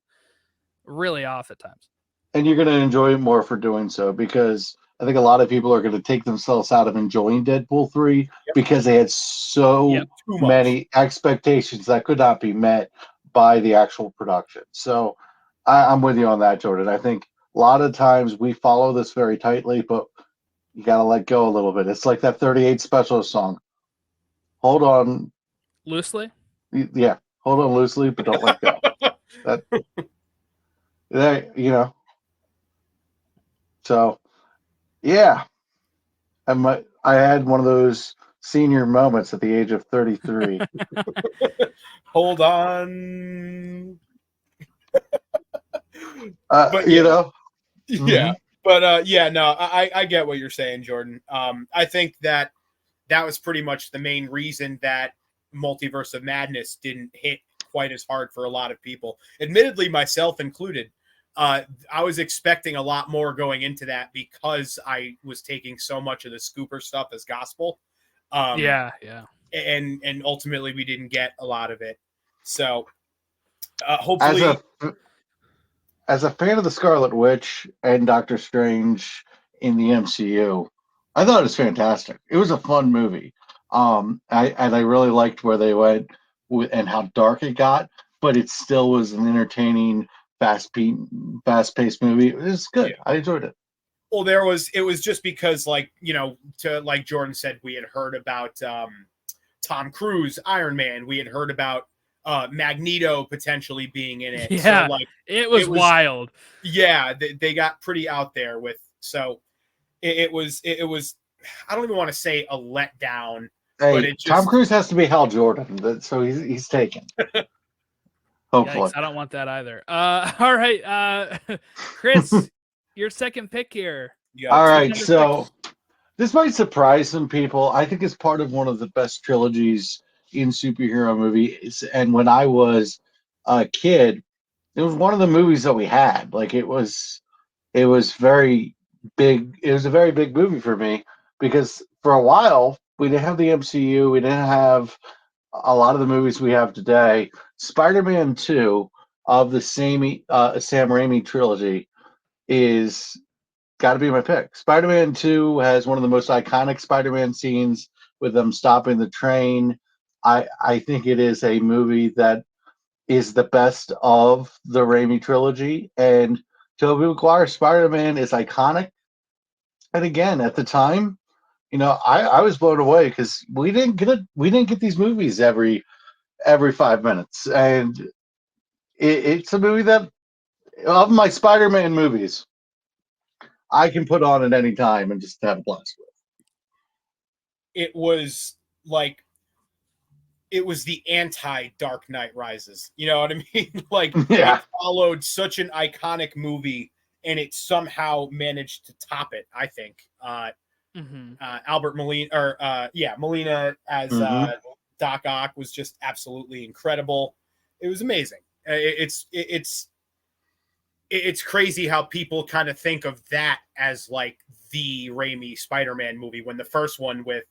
really off at times. And you're going to enjoy it more for doing so, because I think a lot of people are going to take themselves out of enjoying Deadpool 3 because they had so many expectations that could not be met by the actual production. So I'm with you on that, Jordan. I think a lot of times we follow this very tightly, but you got to let go a little bit. It's like that 38 Specialist song. Hold on. Loosely? Yeah. Hold on loosely, but don't let go. So, yeah. I had one of those senior moments at the age of 33. Hold on. But yeah. But I get what you're saying, Jordan. I think that was pretty much the main reason that Multiverse of Madness didn't hit quite as hard for a lot of people, admittedly, myself included. I was expecting a lot more going into that because I was taking so much of the Scooper stuff as gospel. And ultimately we didn't get a lot of it. So hopefully, as a fan of the Scarlet Witch and Doctor Strange in the MCU, I thought it was fantastic. It was a fun movie. I really liked where they went and how dark it got, but it still was an entertaining, fast-paced movie. It was good. Yeah. I enjoyed it. Well, it was just because, like Jordan said, we had heard about Tom Cruise, Iron Man. We had heard about Magneto potentially being in it. Yeah, so, it was wild. Yeah, they got pretty out there with. So it was. I don't even want to say a letdown, Hey, it Tom just Cruise has to be Hal Jordan, so he's taken. Hopefully. Yikes, I don't want that either. All right, Chris, your second pick here. you got All two. right, so this might surprise some people. I think it's part of one of the best trilogies in superhero movies. And when I was a kid, it was one of the movies that we had. Like it was very big. It was a very big movie for me because for a while we didn't have the MCU. We didn't have a lot of the movies we have today. Spider-Man 2 of the same Sam Raimi trilogy is got to be my pick. Spider-Man 2 has one of the most iconic Spider-Man scenes with them stopping the train. I think it is a movie that is the best of the Raimi trilogy, and Tobey Maguire's Spider-Man is iconic. And again, at the time, I was blown away because we didn't get these movies every 5 minutes, and it's a movie that of my Spider-Man movies I can put on at any time and just have a blast with. It was like it was the anti Dark Knight Rises. You know what I mean? Like Yeah. it followed such an iconic movie and it somehow managed to top it, I think. Albert Molina Molina as Doc Ock was just absolutely incredible. It was amazing. It's crazy how people kind of think of that as like the Raimi Spider-Man movie when the first one with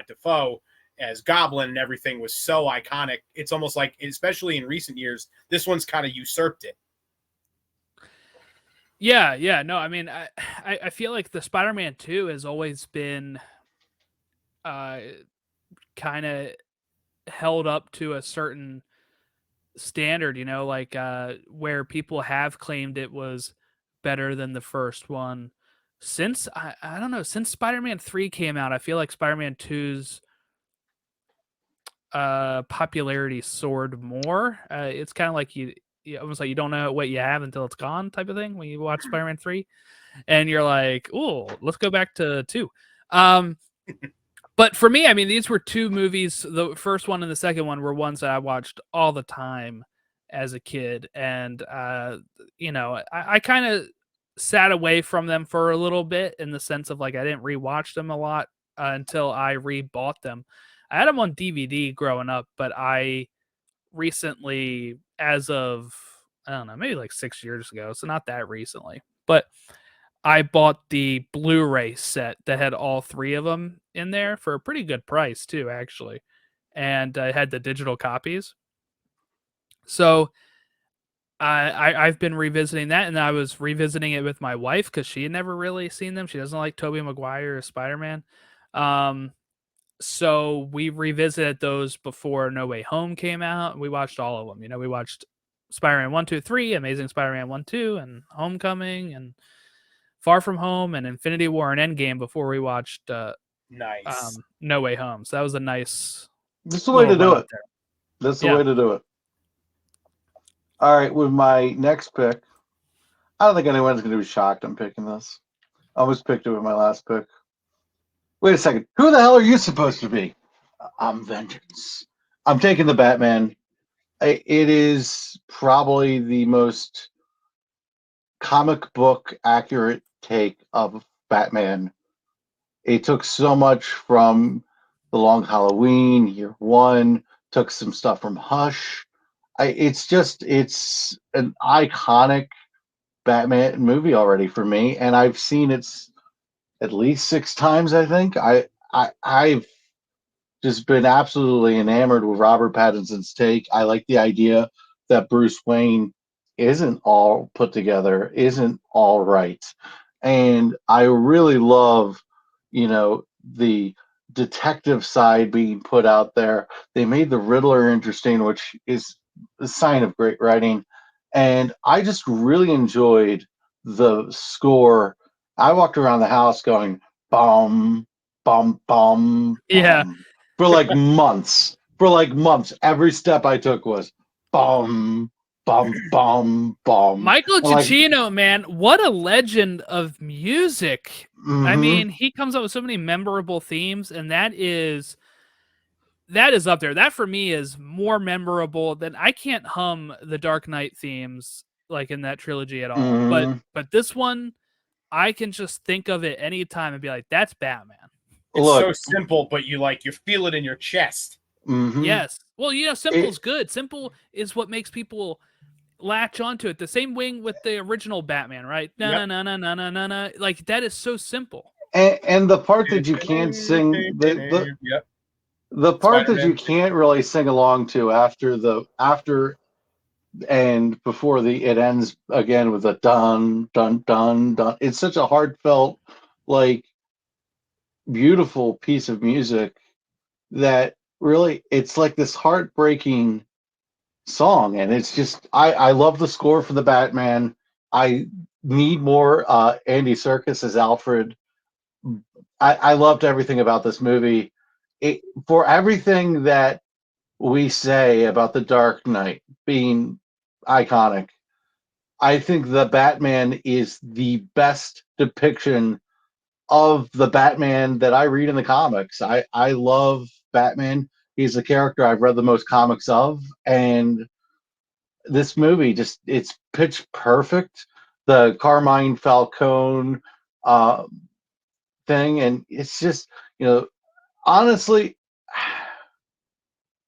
Defoe as Goblin and everything was so iconic. It's almost like, especially in recent years, this one's kind of usurped it. Yeah. No, I mean, I feel like the Spider-Man 2 has always been kind of held up to a certain standard, like where people have claimed it was better than the first one. Since I don't know, since Spider-Man 3 came out, I feel like Spider-Man 2's popularity soared more. It's kind of like you almost like you don't know what you have until it's gone type of thing when you watch Spider-Man 3 and you're like, "Oh, let's go back to 2." But for me, I mean, these were two movies. The first one and the second one were ones that I watched all the time as a kid, and I kind of sat away from them for a little bit in the sense of like I didn't rewatch them a lot until I rebought them. I had them on DVD growing up, but I recently, as of I don't know, maybe like 6 years ago, so not that recently, but I bought the Blu-ray set that had all three of them in there for a pretty good price too, actually, and I had the digital copies. So I've been revisiting that, and I was revisiting it with my wife because she had never really seen them. She doesn't like Tobey Maguire or Spider-Man. So we revisited those before No Way Home came out. We watched all of them. We watched Spider-Man 1, 2, 3, Amazing Spider-Man 1, 2, and Homecoming, and Far From Home, and Infinity War and Endgame before we watched Nice. No Way Home. So that was a nice This is the way to do it. there. That's the way to do it. All right, with my next pick, I don't think anyone's going to be shocked I'm picking this. I almost picked it with my last pick. Wait a second. Who the hell are you supposed to be? I'm Vengeance. I'm taking the Batman. It is probably the most comic book accurate take of Batman. It took so much from The Long Halloween, Year One, took some stuff from Hush. It's an iconic Batman movie already for me, and I've seen it at least 6 times. I think I've just been absolutely enamored with Robert Pattinson's take. I like the idea that Bruce Wayne isn't all put together, isn't all right, and I really love, the detective side being put out there. They made the Riddler interesting, which is a sign of great writing. And I just really enjoyed the score. I walked around the house going, bum, bum, bum, Yeah. bum, for like months. For like months. Every step I took was bum, bum, bum, bum. Michael Giacchino, man, what a legend of music. I mean, he comes up with so many memorable themes, and that is that is up there. That for me is more memorable than I can't hum the Dark Knight themes like in that trilogy at all. Mhm. But this one, I can just think of it anytime and be like, that's Batman. It's so Look, simple, but you feel it in your chest. mhm. Yes. Well, simple's It, good. Simple is what makes people latch onto it. The same wing with the original Batman, right? Na Yep. na na na na na na na. Like that is so simple. and the part that you can't sing Yep. the part that you Spider-Man. can't really sing along to after and before it ends again with a dun dun dun dun. It's such a heartfelt, like beautiful piece of music that really it's like this heartbreaking song, and it's just I love the score for the Batman. I need more Andy Serkis as Alfred. I loved everything about this movie. For everything that we say about the Dark Knight being iconic, I think the Batman is the best depiction of the Batman that I read in the comics. I love Batman. He's the character I've read the most comics of, and this movie just it's pitch perfect. The Carmine Falcone uh, thing, and it's just honestly,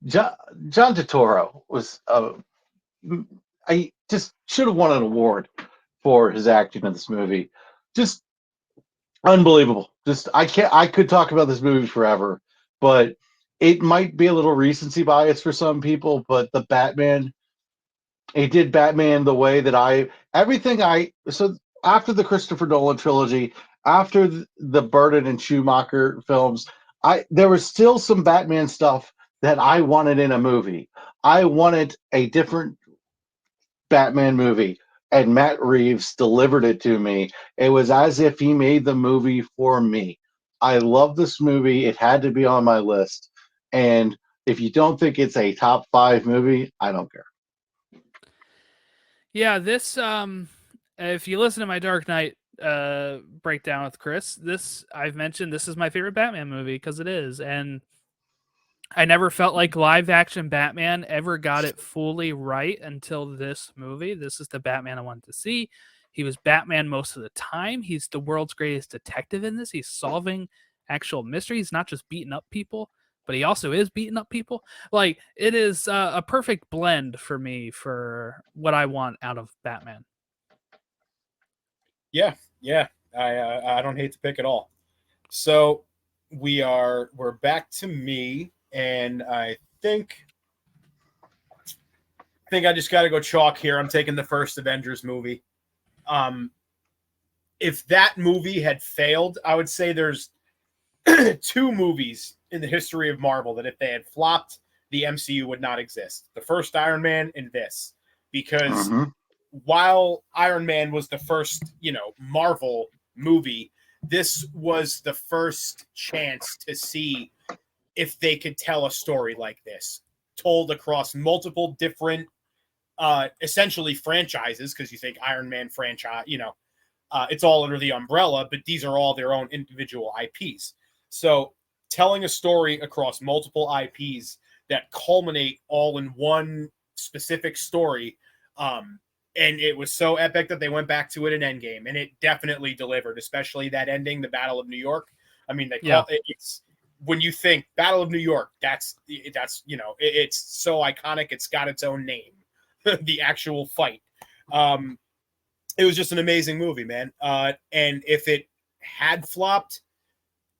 John, John Turturro was I just should have won an award for his acting in this movie. Just unbelievable. Just I could talk about this movie forever, but it might be a little recency bias for some people, but the Batman, it did Batman the way that everything I so after the Christopher Nolan trilogy, after the Burton and Schumacher films, there was still some Batman stuff that I wanted in a movie. I wanted a different Batman movie, and Matt Reeves delivered it to me. It was as if he made the movie for me. I love this movie. It had to be on my list. And if you don't think it's a top 5 movie, I don't care. Yeah, this if you listen to my Dark Knight breakdown with Chris, this I've mentioned this is my favorite Batman movie because it is. And I never felt like live action Batman ever got it fully right until this movie. This is the Batman I wanted to see. He was Batman most of the time. He's the world's greatest detective in this. He's solving actual mysteries, not just beating up people, but he also is beating up people. Like it is a perfect blend for me for what I want out of Batman. Yeah, yeah. I don't hate to pick at all. So we're back to me, and I think I just got to go chalk here. I'm taking the first Avengers movie. Um, if that movie had failed, I would say there's two movies in the history of Marvel that if they had flopped, the MCU would not exist. The first Iron Man and this, because Mm-hmm. while Iron Man was the first, Marvel movie, this was the first chance to see if they could tell a story like this, told across multiple different, essentially franchises, because you think Iron Man franchise, it's all under the umbrella, but these are all their own individual IPs. So telling a story across multiple IPs that culminate all in one specific story, and it was so epic that they went back to it in Endgame, and it definitely delivered, especially that ending, the Battle of New York. I mean, it's when you think Battle of New York, that's it's so iconic. It's got its own name, the actual fight. It was just an amazing movie, man. And if it had flopped,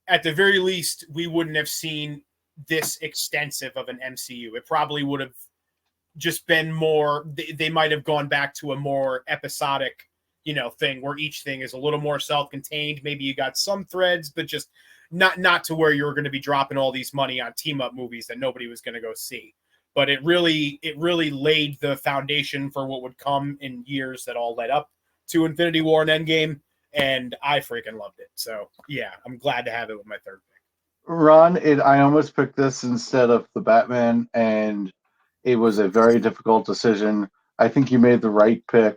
at the very least, we wouldn't have seen this extensive of an MCU. It probably would have just been more. They might have gone back to a more episodic, thing where each thing is a little more self-contained. Maybe you got some threads, but just not to where you were going to be dropping all these money on team-up movies that nobody was going to go see. But it really laid the foundation for what would come in years that all led up to Infinity War and Endgame, and I freaking loved it. So yeah, I'm glad to have it with my third pick. Ron, I almost picked this instead of the Batman, and it was a very difficult decision. I think you made the right pick.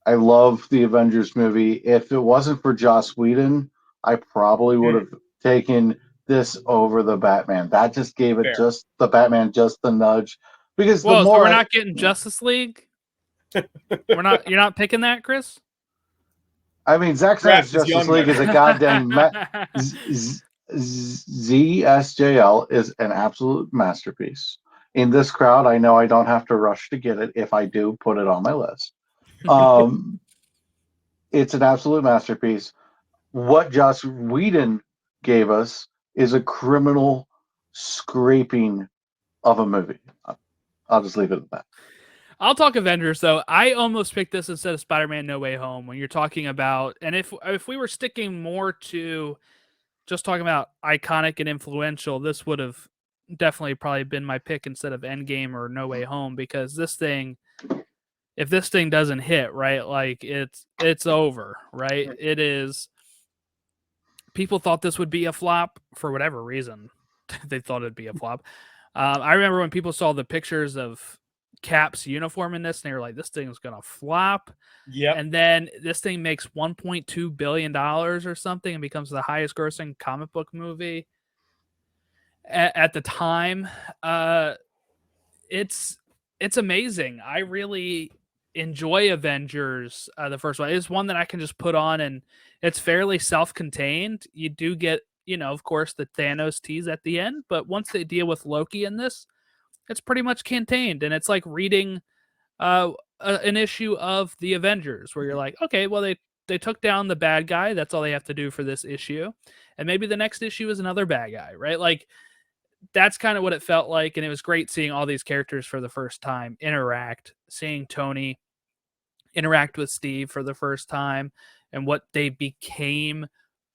I love the Avengers movie. If it wasn't for Joss Whedon, I probably would have taken this over the Batman. That just gave it Fair. just the Batman, just the nudge. Because the Whoa, so more we're not getting Justice League? You're not picking that, Chris? I mean, Zack Draft Snyder's is Justice young, League man. is a goddamn ZSJL is an absolute masterpiece. In this crowd, I know I don't have to rush to get it. If I do, put it on my list. It's an absolute masterpiece. What Joss Whedon gave us is a criminal scraping of a movie. I'll just leave it at that. I'll talk Avengers though. I almost picked this instead of Spider-Man No Way Home when you're talking about, and if we were sticking more to just talking about iconic and influential, this would have definitely probably been my pick instead of Endgame or No Way Home, because this thing, if this thing doesn't hit, right, like it's over, right? It is. People thought this would be a flop for whatever reason. They thought it'd be a flop. I remember when people saw the pictures of Cap's uniform in this, and they were like, "This thing's gonna flop." Yep. And then this thing makes $1.2 billion or something and becomes the highest grossing comic book movie at the time. It's amazing. I really enjoy Avengers. The first one, it's one that I can just put on, and it's fairly self-contained. You do get, of course, the Thanos tease at the end, but once they deal with Loki in this, it's pretty much contained, and it's like reading an issue of the Avengers, where you're like, okay, well they took down the bad guy. That's all they have to do for this issue, and maybe the next issue is another bad guy, right? Like, that's kind of what it felt like, and it was great seeing all these characters for the first time interact, seeing Tony interact with Steve for the first time, and what they became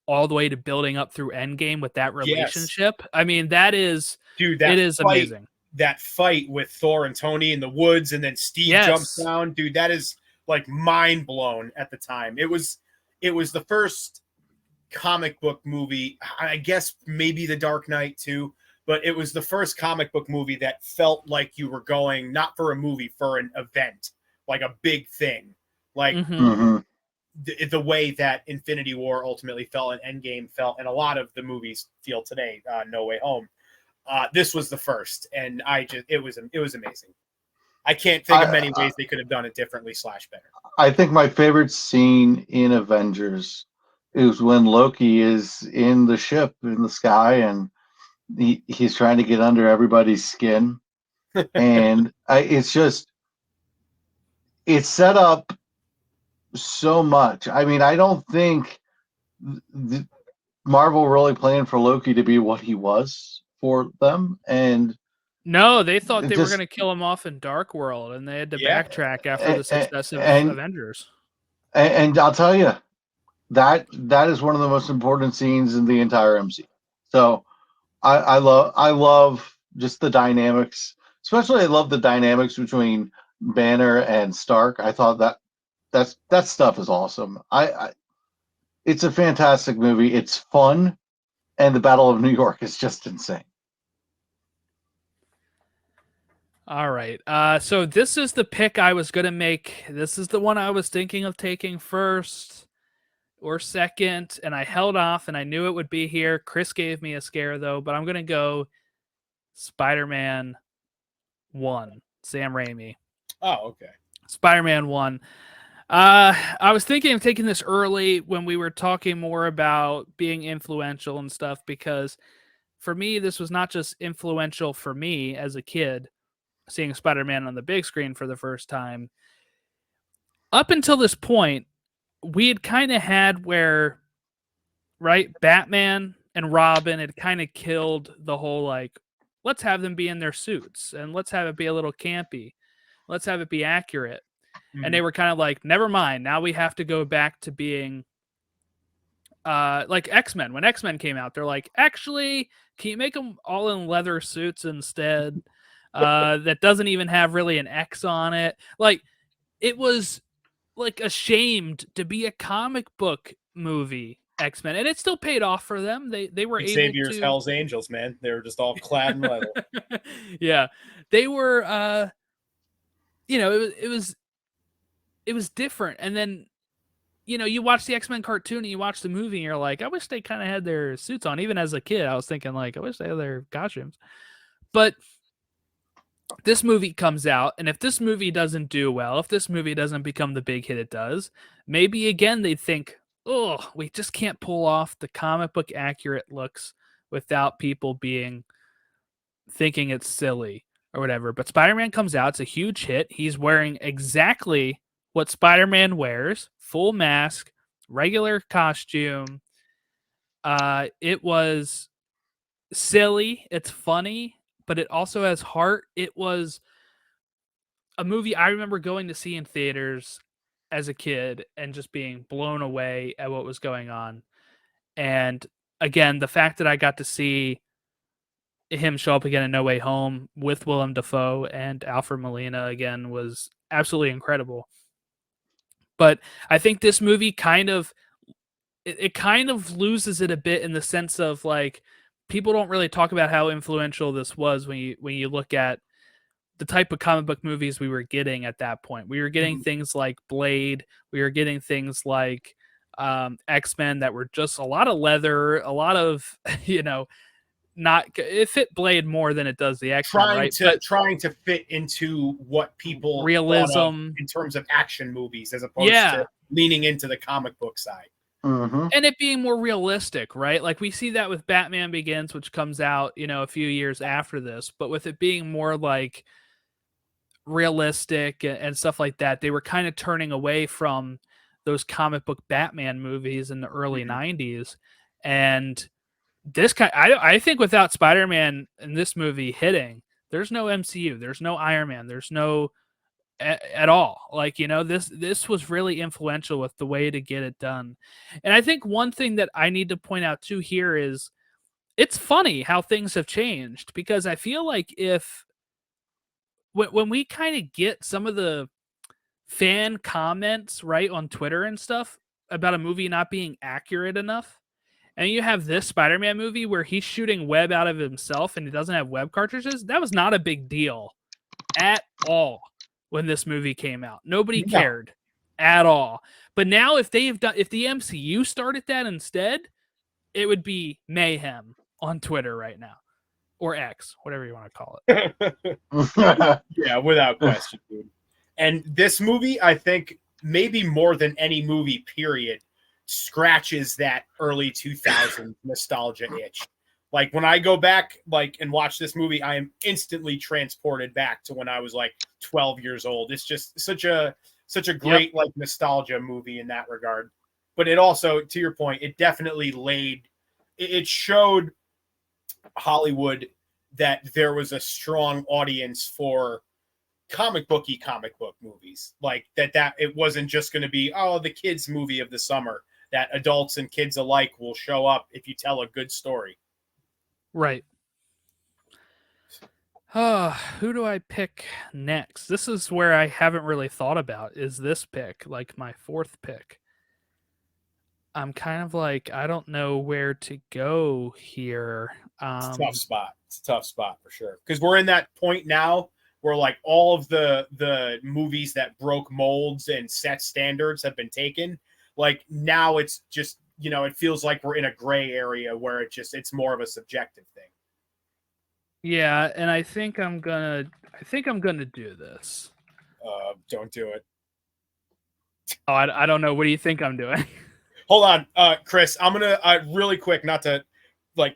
all the way to building up through Endgame with that relationship. Yes. I mean, that is, dude, it is amazing. That fight with Thor and Tony in the woods, and then Steve jumps down, dude, that is like mind blown at the time. It was the first comic book movie, I guess maybe The Dark Knight too, but it was the first comic book movie that felt like you were going not for a movie, for an event, like a big thing, like the way that Infinity War ultimately felt and Endgame felt, and a lot of the movies feel today. No Way Home. This was the first, and it was amazing. I can't think of many ways they could have done it differently / better. I think my favorite scene in Avengers is when Loki is in the ship in the sky, and he's trying to get under everybody's skin. And it's set up so much. I mean, I don't think Marvel really planned for Loki to be what he was for them. And no, they thought they were going to kill him off in Dark World, and they had to backtrack after the success of Avengers. And I'll tell you, that is one of the most important scenes in the entire MCU. So I love just the dynamics. Especially, I love the dynamics between Banner and Stark. I thought that stuff is awesome. It's a fantastic movie. It's fun, and the Battle of New York is just insane. All right. So this is the pick I was going to make. This is the one I was thinking of taking first or second, and I held off, and I knew it would be here. Chris gave me a scare, though, but I'm going to go Spider-Man 1, Sam Raimi. Oh, okay. Spider-Man 1. I was thinking of taking this early when we were talking more about being influential and stuff, because for me, this was not just influential for me as a kid, seeing Spider-Man on the big screen for the first time. Up until this point, we had kind of had where, right, Batman and Robin had kind of killed the whole, like, let's have them be in their suits and let's have it be a little campy. Let's have it be accurate. Mm-hmm. And they were kind of like, never mind. Now we have to go back to being like X-Men. When X-Men came out, they're like, actually, can you make them all in leather suits instead? That doesn't even have really an X on it. Like, it was like ashamed to be a comic book movie, X-Men, and it still paid off for them. They were Xavier's able to. Hell's Angels, man. They were just all clad in leather. Yeah, they were. It was different, and then you watch the X-Men cartoon and you watch the movie and you're like, I wish they kind of had their suits on. Even as a kid, I was thinking like, I wish they had their costumes. But this movie comes out, and if this movie doesn't do well, if this movie doesn't become the big hit it does, maybe again they think, oh, we just can't pull off the comic book accurate looks without people thinking it's silly or whatever. But Spider-Man comes out, it's a huge hit. He's wearing exactly what Spider-Man wears, full mask, regular costume. It was silly, it's funny, but it also has heart. It was a movie I remember going to see in theaters as a kid and just being blown away at what was going on. And again, the fact that I got to see him show up again in No Way Home with Willem Dafoe and Alfred Molina again was absolutely incredible. But I think this movie kind of loses it a bit in the sense of like people don't really talk about how influential this was when you look at the type of comic book movies we were getting at that point. We were getting things like Blade. We were getting things like X-Men that were just a lot of leather, a lot of, not it fit Blade more than it does the X-Men, trying to fit into what people realism in terms of action movies as opposed to leaning into the comic book side. Mm-hmm. And it being more realistic, right? Like we see that with Batman Begins, which comes out, a few years after this, but with it being more like realistic and stuff like that, they were kind of turning away from those comic book Batman movies in the early 90s. And this I think without Spider-Man in this movie hitting, there's no MCU, there's no Iron Man, there's no at all. Like, this was really influential with the way to get it done. And I think one thing that I need to point out too here is it's funny how things have changed, because I feel like when we kind of get some of the fan comments right on Twitter and stuff about a movie not being accurate enough, and you have this Spider-Man movie where he's shooting web out of himself and he doesn't have web cartridges, that was not a big deal at all when this movie came out. Nobody cared at all. But now if the MCU started that instead, it would be mayhem on Twitter right now. Or X, whatever you want to call it. Yeah, without question, dude. And this movie, I think, maybe more than any movie, period, scratches that early 2000s nostalgia itch. Like when I go back and watch this movie, I am instantly transported back to when I was 12 years old. It's just such a great nostalgia movie in that regard. But it also, to your point, it definitely it showed Hollywood that there was a strong audience for comic book movies, like that it wasn't just going to be the kids movie of the summer, that adults and kids alike will show up if you tell a good story. Right. Who do I pick next? This is where I haven't really thought about, is this pick, like my fourth pick. I'm kind of like, I don't know where to go here. It's a tough spot. It's a tough spot for sure. Because we're in that point now where all of the movies that broke molds and set standards have been taken. Now it's just, it feels like we're in a gray area where it's more of a subjective thing. Yeah, and I think I'm gonna do this. Don't do it. Oh, I don't know. What do you think I'm doing? Hold on, Chris. I'm gonna really quick, not to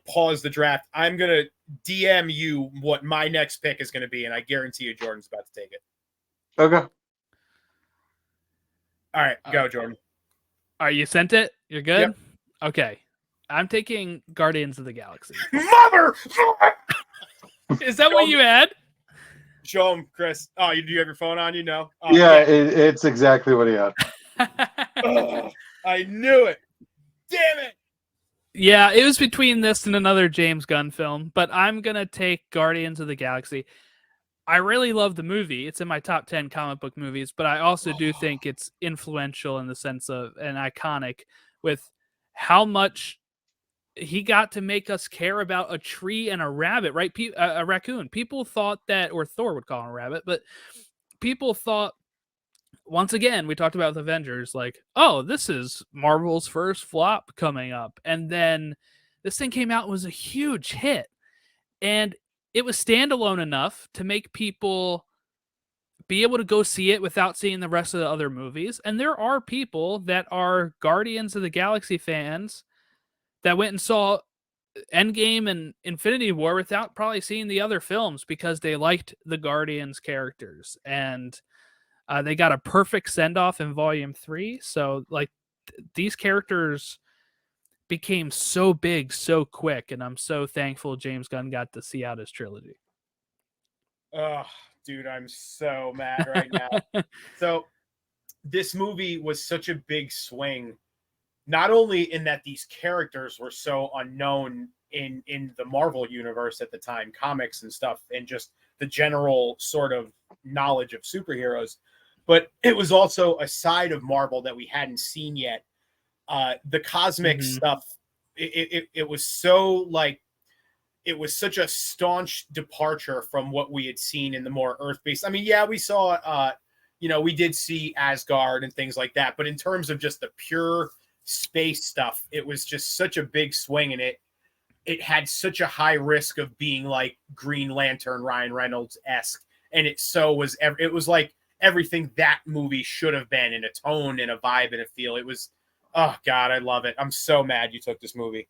pause the draft. I'm gonna DM you what my next pick is gonna be, and I guarantee you Jordan's about to take it. Okay. All right, go, Jordan. All right, you sent it? You're good? Yep. Okay. I'm taking Guardians of the Galaxy. Mother! Is that what you had? Show him, Chris. Oh, do you have your phone on? Yeah, it's exactly what he had. I knew it. Damn it. Yeah, it was between this and another James Gunn film, but I'm going to take Guardians of the Galaxy. I really love the movie. It's in my top 10 comic book movies, but I also do think it's influential in the sense of an iconic with how much he got to make us care about a tree and a rabbit, right? A raccoon. People thought that, or Thor would call him a rabbit, but people thought once again, we talked about the Avengers, like, oh, this is Marvel's first flop coming up. And then this thing came out and was a huge hit. And it was standalone enough to make people be able to go see it without seeing the rest of the other movies. And there are people that are Guardians of the Galaxy fans that went and saw Endgame and Infinity War without probably seeing the other films because they liked the Guardians characters. And they got a perfect send-off in Volume 3. So, like, these characters became so big so quick, and I'm so thankful James Gunn got to see out his trilogy. Oh, dude, I'm so mad right now. So, this movie was such a big swing, not only in that these characters were so unknown in the Marvel universe at the time, comics and stuff, and just the general sort of knowledge of superheroes, but it was also a side of Marvel that we hadn't seen yet. The cosmic stuff, it was so like, it was such a staunch departure from what we had seen in the more Earth-based. I mean, yeah, we saw, we did see Asgard and things like that, but in terms of just the pure space stuff, it was just such a big swing, and it had such a high risk of being like Green Lantern, Ryan Reynolds-esque, and it was like everything that movie should have been, in a tone and a vibe and a feel. It was, oh God, I love it. I'm so mad you took this movie.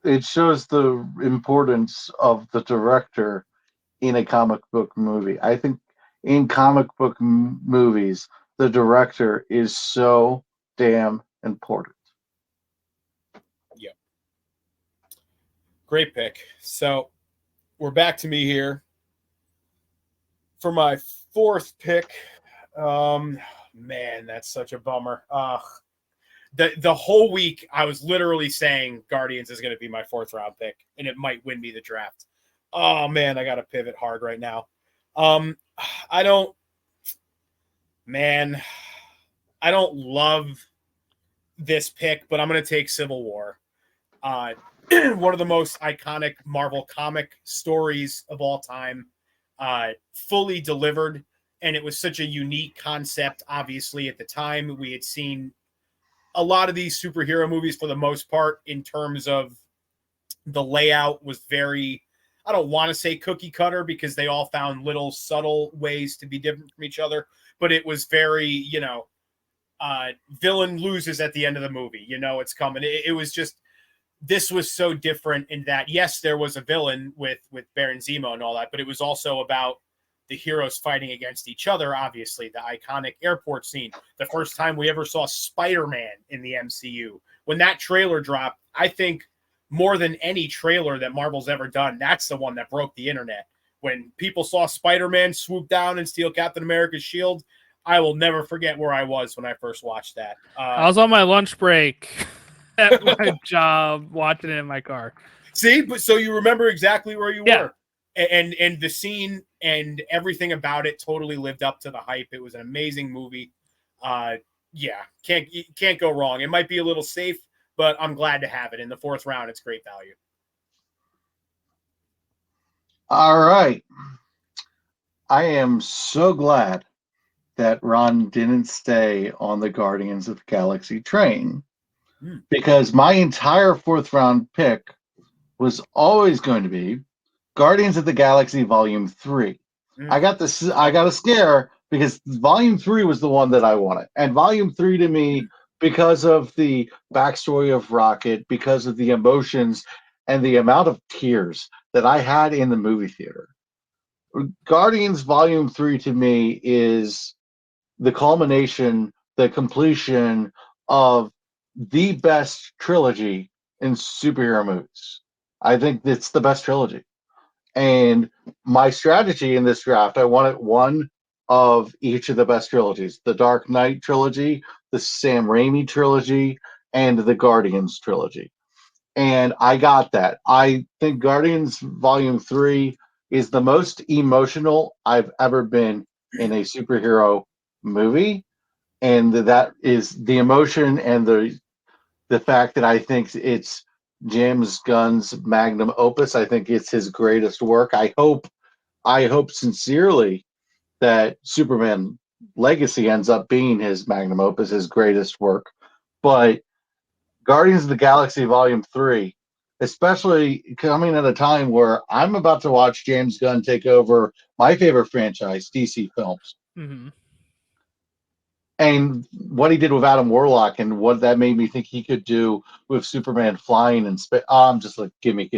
It shows the importance of the director in a comic book movie. I think in comic book movies, the director is so damn important. Yep. Great pick. So we're back to me here for my fourth pick. Man, that's such a bummer. The whole week I was literally saying Guardians is going to be my fourth round pick, and it might win me the draft. Oh man, I got to pivot hard right now. I don't love this pick, but I'm going to take Civil War. One of the most iconic Marvel comic stories of all time, fully delivered. And it was such a unique concept. Obviously, at the time, we had seen a lot of these superhero movies, for the most part, in terms of the layout, was very, I don't want to say cookie cutter, because they all found little subtle ways to be different from each other. But it was very, villain loses at the end of the movie. It's coming. It was just, this was so different in that, yes, there was a villain with Baron Zemo and all that, but it was also about the heroes fighting against each other. Obviously, the iconic airport scene, the first time we ever saw Spider-Man in the MCU. When that trailer dropped, I think more than any trailer that Marvel's ever done, that's the one that broke the internet. When people saw Spider-Man swoop down and steal Captain America's shield, I will never forget where I was when I first watched that. I was on my lunch break at my job watching it in my car. See, but so you remember exactly where you were. And the scene and everything about it totally lived up to the hype. It was an amazing movie. Can't go wrong. It might be a little safe, but I'm glad to have it in the fourth round. It's great value. All right. I am so glad that Ron didn't stay on the Guardians of the Galaxy train, because my entire fourth round pick was always going to be Guardians of the Galaxy Volume 3. I got a scare, because Volume 3 was the one that I wanted. And Volume 3 to me, because of the backstory of Rocket, because of the emotions and the amount of tears that I had in the movie theater, Guardians Volume 3 to me is the culmination, the completion of the best trilogy in superhero movies. I think it's the best trilogy. And my strategy in this draft, I wanted one of each of the best trilogies: the Dark Knight trilogy, the Sam Raimi trilogy, and the Guardians trilogy. And I got that. I think Guardians Volume 3 is the most emotional I've ever been in a superhero movie. And that is the emotion and the fact that I think it's James Gunn's magnum opus. I think it's his greatest work. I hope sincerely that Superman legacy ends up being his magnum opus, his greatest work. But Guardians of the Galaxy Volume 3, especially coming at a time where I'm about to watch James Gunn take over my favorite franchise, DC Films. Mm-hmm. And what he did with Adam Warlock and what that made me think he could do with Superman flying in space. I'm just like, give me.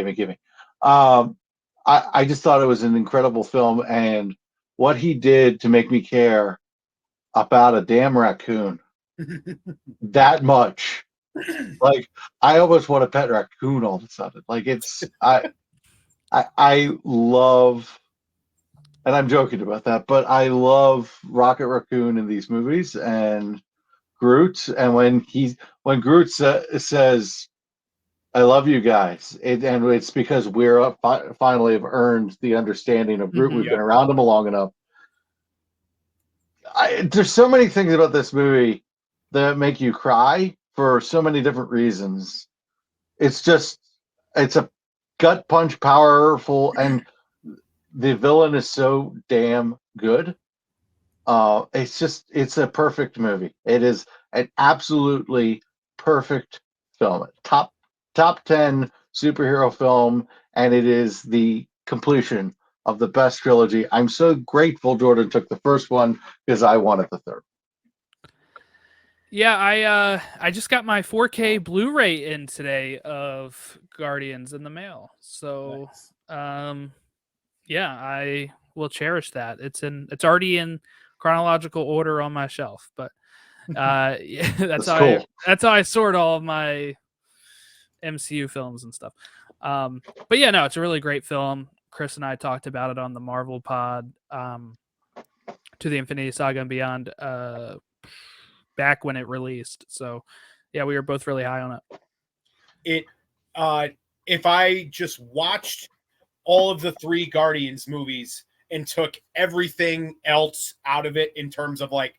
I just thought it was an incredible film. And what he did to make me care about a damn raccoon that much. Like, I almost want a pet raccoon all of a sudden. Like, I love, and I'm joking about that, but I love Rocket Raccoon in these movies and Groot. And when Groot says, "I love you guys," and it's because we're finally have earned the understanding of Groot. Mm-hmm. We've been around him long enough. There's so many things about this movie that make you cry for so many different reasons. It's a gut punch, powerful, and the villain is so damn good. It's a perfect movie. It is an absolutely perfect film. Top 10 superhero film, and it is the completion of the best trilogy. I'm so grateful Jordan took the first one because I wanted the third. Yeah, I just got my 4K Blu-ray in today of Guardians in the mail. So yeah, I will cherish that. It's already in chronological order on my shelf, but yeah, That's cool. that's how I sort all of my MCU films and stuff. But yeah, no, it's a really great film. Chris and I talked about it on the Marvel pod, To the Infinity Saga and Beyond, back when it released. So yeah, we were both really high on it. If I just watched all of the three Guardians movies and took everything else out of it in terms of like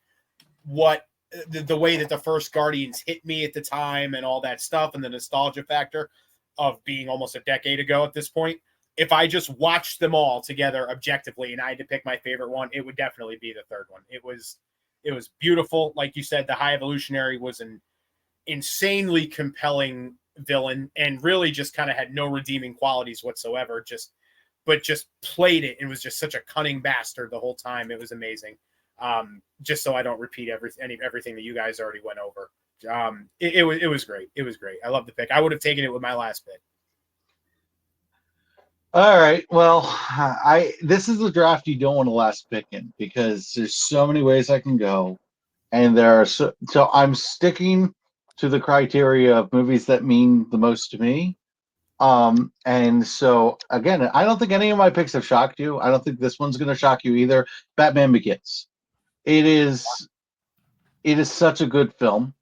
what the way that the first Guardians hit me at the time and all that stuff and the nostalgia factor of being almost a decade ago at this point, if I just watched them all together objectively and I had to pick my favorite one, it would definitely be the third one. It was beautiful. Like you said, the High Evolutionary was an insanely compelling villain and really just kind of had no redeeming qualities whatsoever. But just played it and was just such a cunning bastard the whole time. It was amazing. Just so I don't repeat everything that you guys already went over. It was great. It was great. I love the pick. I would have taken it with my last pick. All right. Well, this is the draft you don't want to last pick in because there's so many ways I can go, and there are so I'm sticking to the criteria of movies that mean the most to me. And so again, I don't think any of my picks have shocked you. I don't think this one's going to shock you either. Batman Begins. It is such a good film.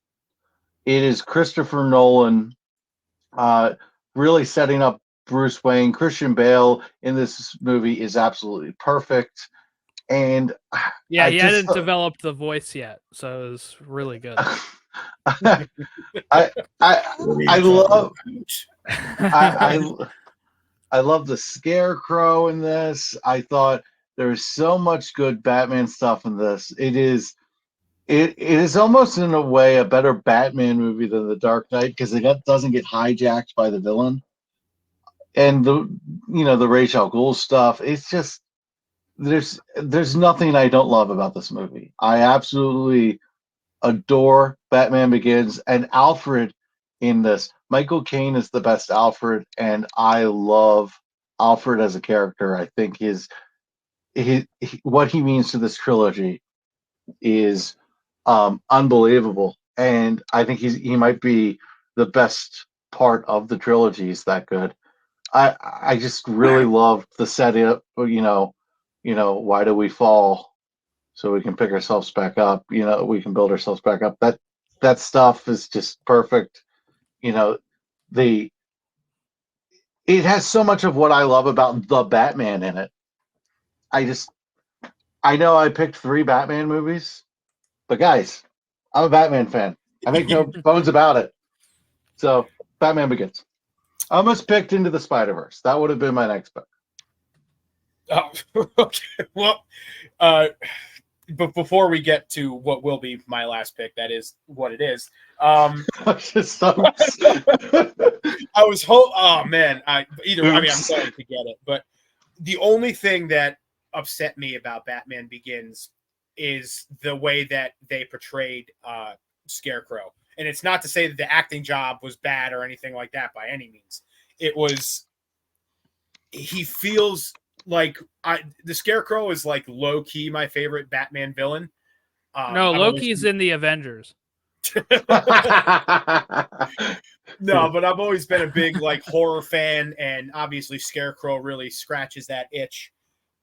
It is Christopher Nolan really setting up Bruce Wayne. Christian Bale in this movie is absolutely perfect. And yeah, he hadn't developed the voice yet, so it was really good. I love I love the Scarecrow in this. I thought there's so much good Batman stuff in this. It is almost in a way a better Batman movie than The Dark Knight because it doesn't get hijacked by the villain. And the Ra's al Ghul stuff. It's just there's nothing I don't love about this movie. I absolutely adore Batman Begins and Alfred in this. Michael Caine is the best Alfred, and I love Alfred as a character. I think what he means to this trilogy is unbelievable, and I think he might be the best part of the trilogy. He's that good. I just really love the setup. Why do we fall? So we can pick ourselves back up. We can build ourselves back up. That stuff is just perfect. The it has so much of what I love about the Batman in it. I know I picked 3 Batman movies, but guys, I'm a Batman fan. I make no bones about it. So Batman Begins. I almost picked Into the Spider-Verse. That would have been my next pick. Oh, okay. Well, but before we get to what will be my last pick, that is what it is. Just sucks. I was oh man, I mean I'm going to get it, but the only thing that upset me about Batman Begins is the way that they portrayed Scarecrow. And it's not to say that the acting job was bad or anything like that by any means. It was, he feels like the Scarecrow is like low key my favorite Batman villain. No, Loki's in the Avengers. No, but I've always been a big like horror fan, and obviously Scarecrow really scratches that itch.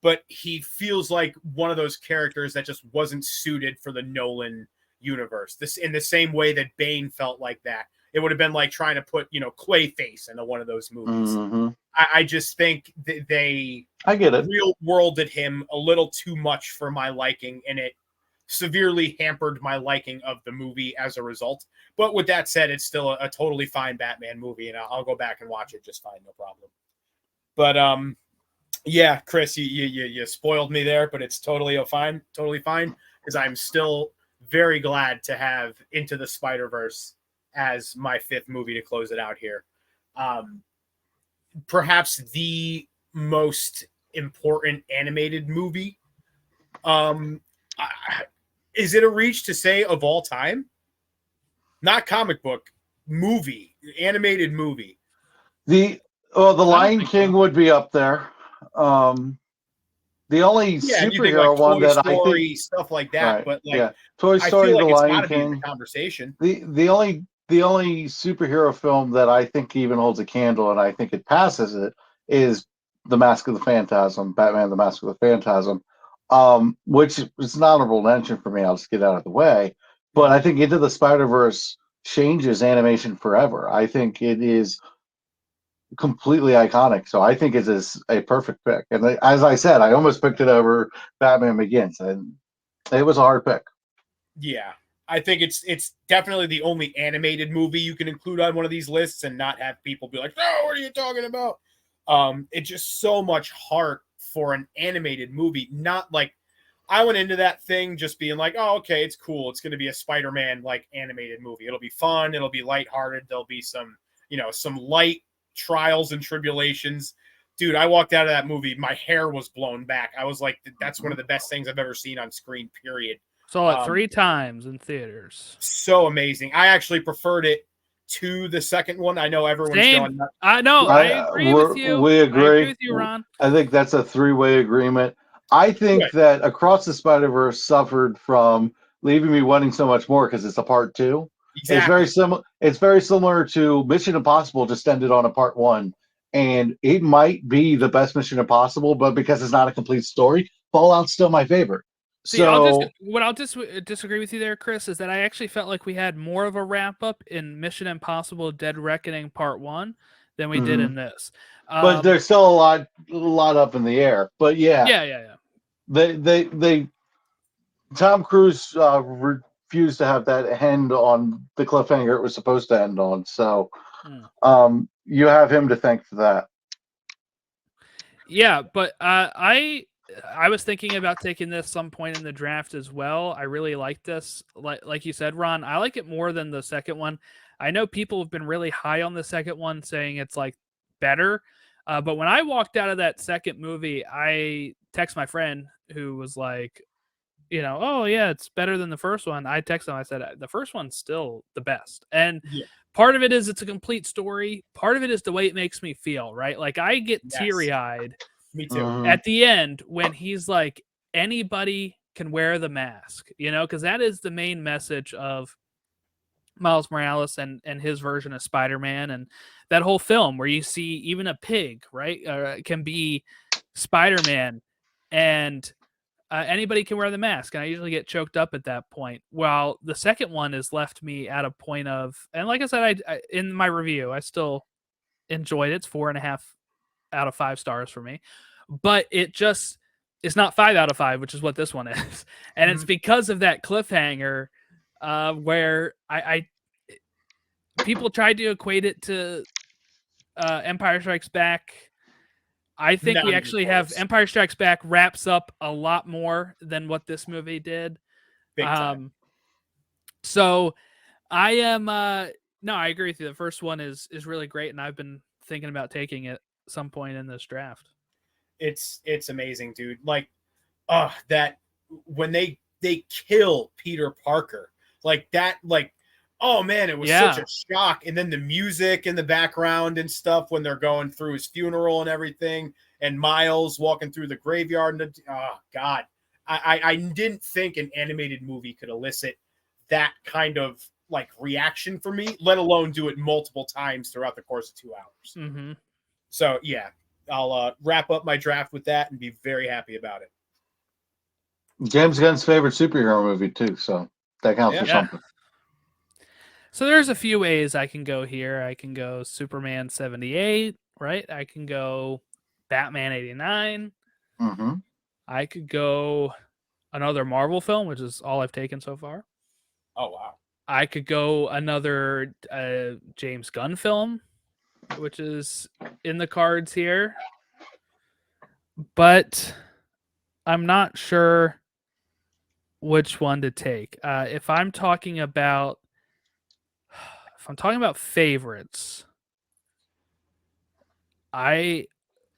But he feels like one of those characters that just wasn't suited for the Nolan universe. This in the same way that Bane felt like that. It would have been like trying to put, Clayface into one of those movies. Mm-hmm. I just think they I get it. real worlded him a little too much for my liking, and it severely hampered my liking of the movie as a result. But with that said, it's still a totally fine Batman movie, and I'll go back and watch it just fine, no problem. But yeah, Chris, you spoiled me there, but it's totally fine, because I'm still very glad to have Into the Spider-Verse as my fifth movie to close it out here. Perhaps the most important animated movie. Is it a reach to say of all time? Not comic book, movie, animated movie. The Lion King would be up there. The only superhero like one Toy that Story, I think stuff like that, right, but like yeah, Toy Story, I feel like The it's Lion gotta be in King. the conversation. The only superhero film that I think even holds a candle, and I think it passes it, is The Mask of the Phantasm, Batman: The Mask of the Phantasm, which is an honorable mention for me. I'll just get out of the way. But I think Into the Spider-Verse changes animation forever. I think it is completely iconic. So I think it is a perfect pick. And as I said, I almost picked it over Batman Begins, and it was a hard pick. Yeah, I think it's definitely the only animated movie you can include on one of these lists and not have people be like, "Oh, what are you talking about?" It's just so much heart for an animated movie. Not like I went into that thing just being like, "Oh, okay, it's cool. It's going to be a Spider-Man like animated movie. It'll be fun. It'll be lighthearted. There'll be some, some light trials and tribulations." Dude, I walked out of that movie, my hair was blown back. I was like, that's one of the best things I've ever seen on screen, period. Saw it 3 times in theaters. So amazing. I actually preferred it to the second one. I know everyone's going nuts. I know. I agree with you. We agree. I agree with you, Ron. I think that's a 3-way agreement. I think that Across the Spider-Verse suffered from leaving me wanting so much more because it's a part 2. Exactly. It's very similar to Mission Impossible just ended on a part 1. And it might be the best Mission Impossible, but because it's not a complete story, Fallout's still my favorite. See, I'll disagree with you there, Chris, is that I actually felt like we had more of a wrap up in Mission Impossible: Dead Reckoning Part 1 than we did in this. But there's still a lot up in the air. But yeah. They Tom Cruise refused to have that end on the cliffhanger it was supposed to end on. So you have him to thank for that. Yeah, but I was thinking about taking this some point in the draft as well. I really like this. Like you said, Ron, I like it more than the second one. I know people have been really high on the second one, saying it's like better. But when I walked out of that second movie, I text my friend who was like, oh yeah, it's better than the first one. I texted him. I said, the first one's still the best. And part of it is it's a complete story. Part of it is the way it makes me feel, right? Like I get teary-eyed. Me too. At the end, when he's like, anybody can wear the mask, because that is the main message of Miles Morales and his version of Spider-Man, and that whole film where you see even a pig, right, can be Spider-Man, and anybody can wear the mask. And I usually get choked up at that point. While the second one has left me at a point of, and like I said, I in my review, I still enjoyed it. It's 4.5 out of 5 stars for me, but it's not 5 out of 5, which is what this one is. And it's because of that cliffhanger where I people tried to equate it to Empire Strikes Back, I think Not we even actually have close. Empire Strikes Back wraps up a lot more than what this movie did. Big time. So I am no, I agree with you. The first one is really great, and I've been thinking about taking it some point in this draft. It's amazing, dude. Like, that when they kill Peter Parker, like that, like, oh man, it was such a shock. And then the music in the background and stuff when they're going through his funeral and everything, and Miles walking through the graveyard. And oh god, I didn't think an animated movie could elicit that kind of like reaction for me, let alone do it multiple times throughout the course of 2 hours. Mm-hmm. So yeah, I'll wrap up my draft with that and be very happy about it. James Gunn's favorite superhero movie too, so that counts for something. So there's a few ways I can go here. I can go Superman 78, right? I can go Batman 89. Mm-hmm. I could go another Marvel film, which is all I've taken so far. Oh wow. I could go another James Gunn film, which is in the cards here. But I'm not sure which one to take. If I'm talking about favorites, I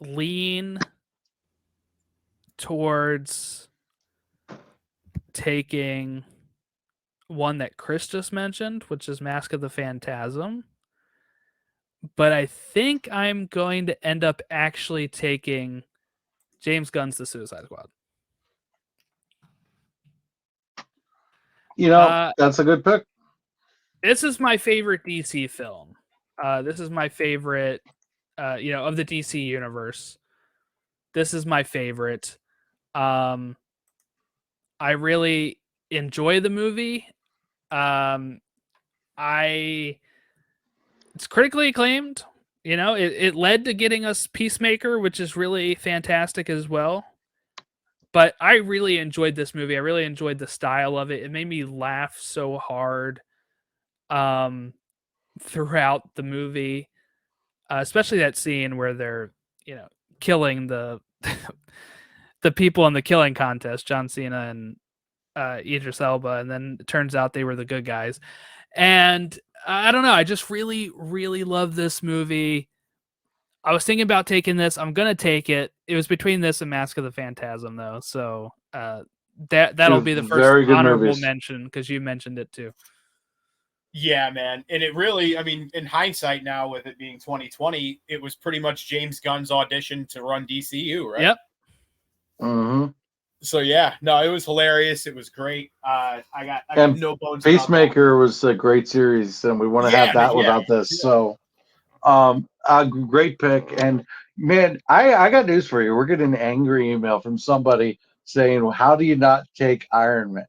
lean towards taking one that Chris just mentioned, which is Mask of the Phantasm. But I think I'm going to end up actually taking James Gunn's The Suicide Squad. You know, that's a good pick. This is my favorite DC film. This is my favorite, of the DC universe. This is my favorite. I really enjoy the movie. It's critically acclaimed. It led to getting us Peacemaker, which is really fantastic as well. But I really enjoyed this movie. I really enjoyed the style of it. It made me laugh so hard throughout the movie, especially that scene where they're, killing the the people in the killing contest, John Cena and Idris Elba, and then it turns out they were the good guys. And I don't know. I just really, really love this movie. I was thinking about taking this. I'm gonna take it. It was between this and Mask of the Phantasm, though. So that'll be the first honorable mention because you mentioned it too. Yeah, man. And it really, I mean, in hindsight now, with it being 2020, it was pretty much James Gunn's audition to run DCU, right? Yep. Mm-hmm. So yeah, no, it was hilarious. It was great. I got no bones. Peacemaker was a great series, and we wouldn't have that without this. Yeah. So, a great pick. And man, I got news for you. We're getting an angry email from somebody saying, well, "How do you not take Iron Man?"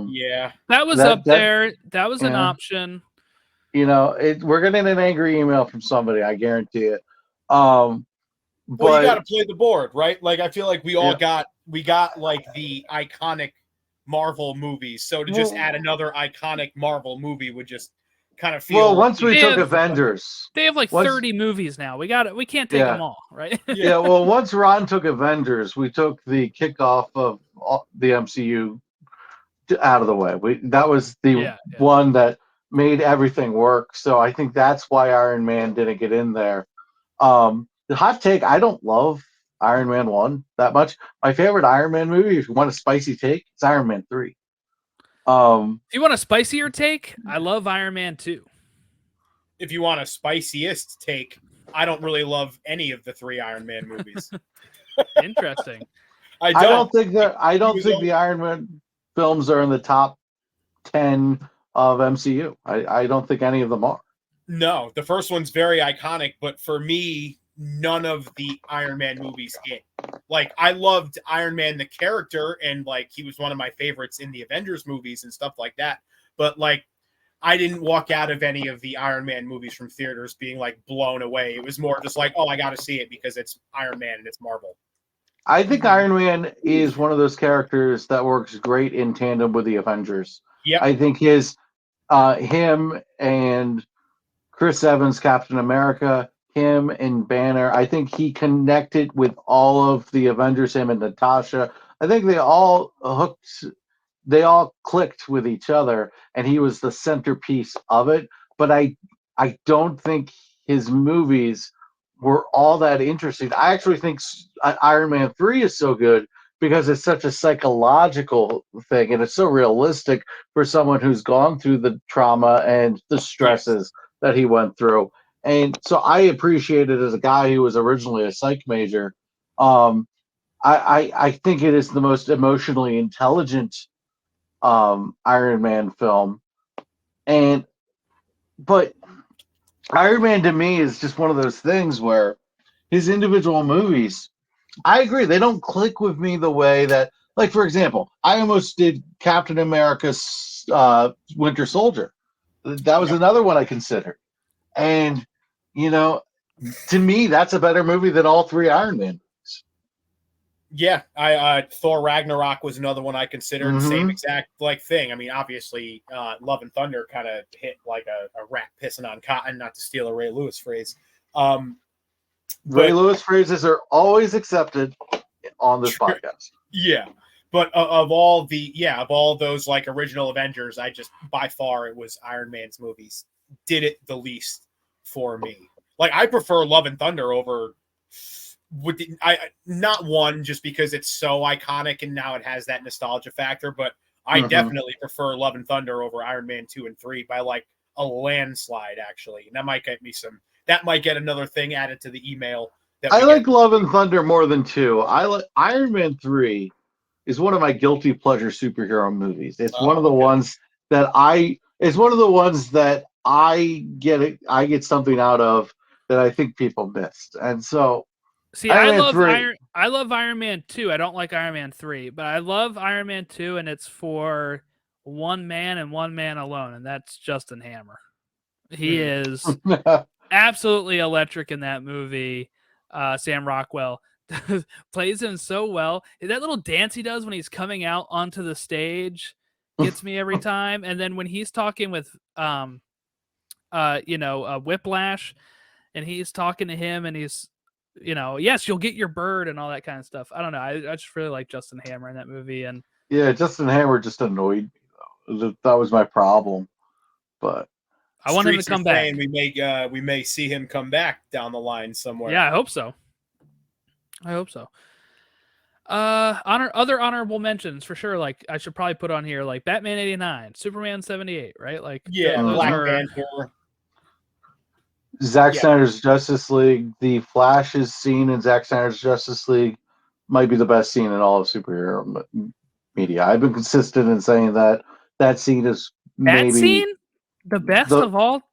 Yeah, that was up there. That was an option. We're getting an angry email from somebody. I guarantee it. Well, you got to play the board, right? Like I feel like we all got like the iconic Marvel movies. So to just add another iconic Marvel movie would just kind of feel. Well, once we took Avengers, they have like 30 movies now. We can't take them all, right? Yeah. Well, once Ron took Avengers, we took the kickoff of the MCU out of the way. That was the one that made everything work. So I think that's why Iron Man didn't get in there. The hot take, I don't love Iron Man 1 that much. My favorite Iron Man movie, if you want a spicy take, it's Iron Man 3. If you want a spicier take, I love Iron Man 2. If you want a spiciest take, I don't really love any of the 3 Iron Man movies. Interesting. I don't think the Iron Man films are in the top 10 of MCU. I don't think any of them are. No, the first one's very iconic, but for me, none of the Iron Man movies hit. Like, I loved Iron Man, the character, and, like, he was one of my favorites in the Avengers movies and stuff like that. But, like, I didn't walk out of any of the Iron Man movies from theaters being, like, blown away. It was more just like, oh, I got to see it because it's Iron Man and it's Marvel. I think Iron Man is one of those characters that works great in tandem with the Avengers. Yeah, I think him and Chris Evans, Captain America, him and Banner. I think he connected with all of the Avengers, him and Natasha. I think they all clicked with each other, and he was the centerpiece of it. But I don't think his movies were all that interesting. I actually think Iron Man 3 is so good because it's such a psychological thing and it's so realistic for someone who's gone through the trauma and the Yes. stresses that he went through. And so I appreciate it as a guy who was originally a psych major. Um, I think it is the most emotionally intelligent Iron Man film. And but Iron Man to me is just one of those things where his individual movies, I agree, they don't click with me the way that, like, for example, I almost did Captain America's Winter Soldier. That was Yep. another one I considered. And, you know, to me, that's a better movie than all three Iron Man. Yeah, I Thor Ragnarok was another one I considered. Mhm. Same exact like thing. I mean, obviously, Love and Thunder kind of hit like a rat pissing on cotton, not to steal a Ray Lewis phrase. Ray But Lewis phrases are always accepted on this podcast. yeah, but of all those like original Avengers, I just by far it was Iron Man's movies did it the least for me. Like I prefer Love and Thunder over. Not one just because it's so iconic and now it has that nostalgia factor, but I definitely prefer Love and Thunder over Iron Man 2 and 3 by like a landslide, actually. And that might get another thing added to the email. I like Love and Thunder more than 2. I like Iron Man 3 is one of my guilty pleasure superhero movies. It's one of the ones that I get something out of that I think people missed. And so See, I love Iron Man 2. I don't like Iron Man 3, but I love Iron Man 2, and it's for one man and one man alone, and that's Justin Hammer. He is absolutely electric in that movie. Sam Rockwell plays him so well. That little dance he does when he's coming out onto the stage gets me every time. And then when he's talking with Whiplash, and he's talking to him, and he's yes, you'll get your bird and all that kind of stuff. I don't know. I just really like Justin Hammer in that movie. And yeah, Justin Hammer just annoyed me though. That was my problem. But I want him to come back. We may see him come back down the line somewhere. Yeah, I hope so. Other honorable mentions for sure. Like I should probably put on here like Batman 89, Superman 78, right? Like Black Panther. Zack Snyder's Justice League, the Flash's scene in Zack Snyder's Justice League might be the best scene in all of superhero media. I've been consistent in saying that scene is maybe the best of all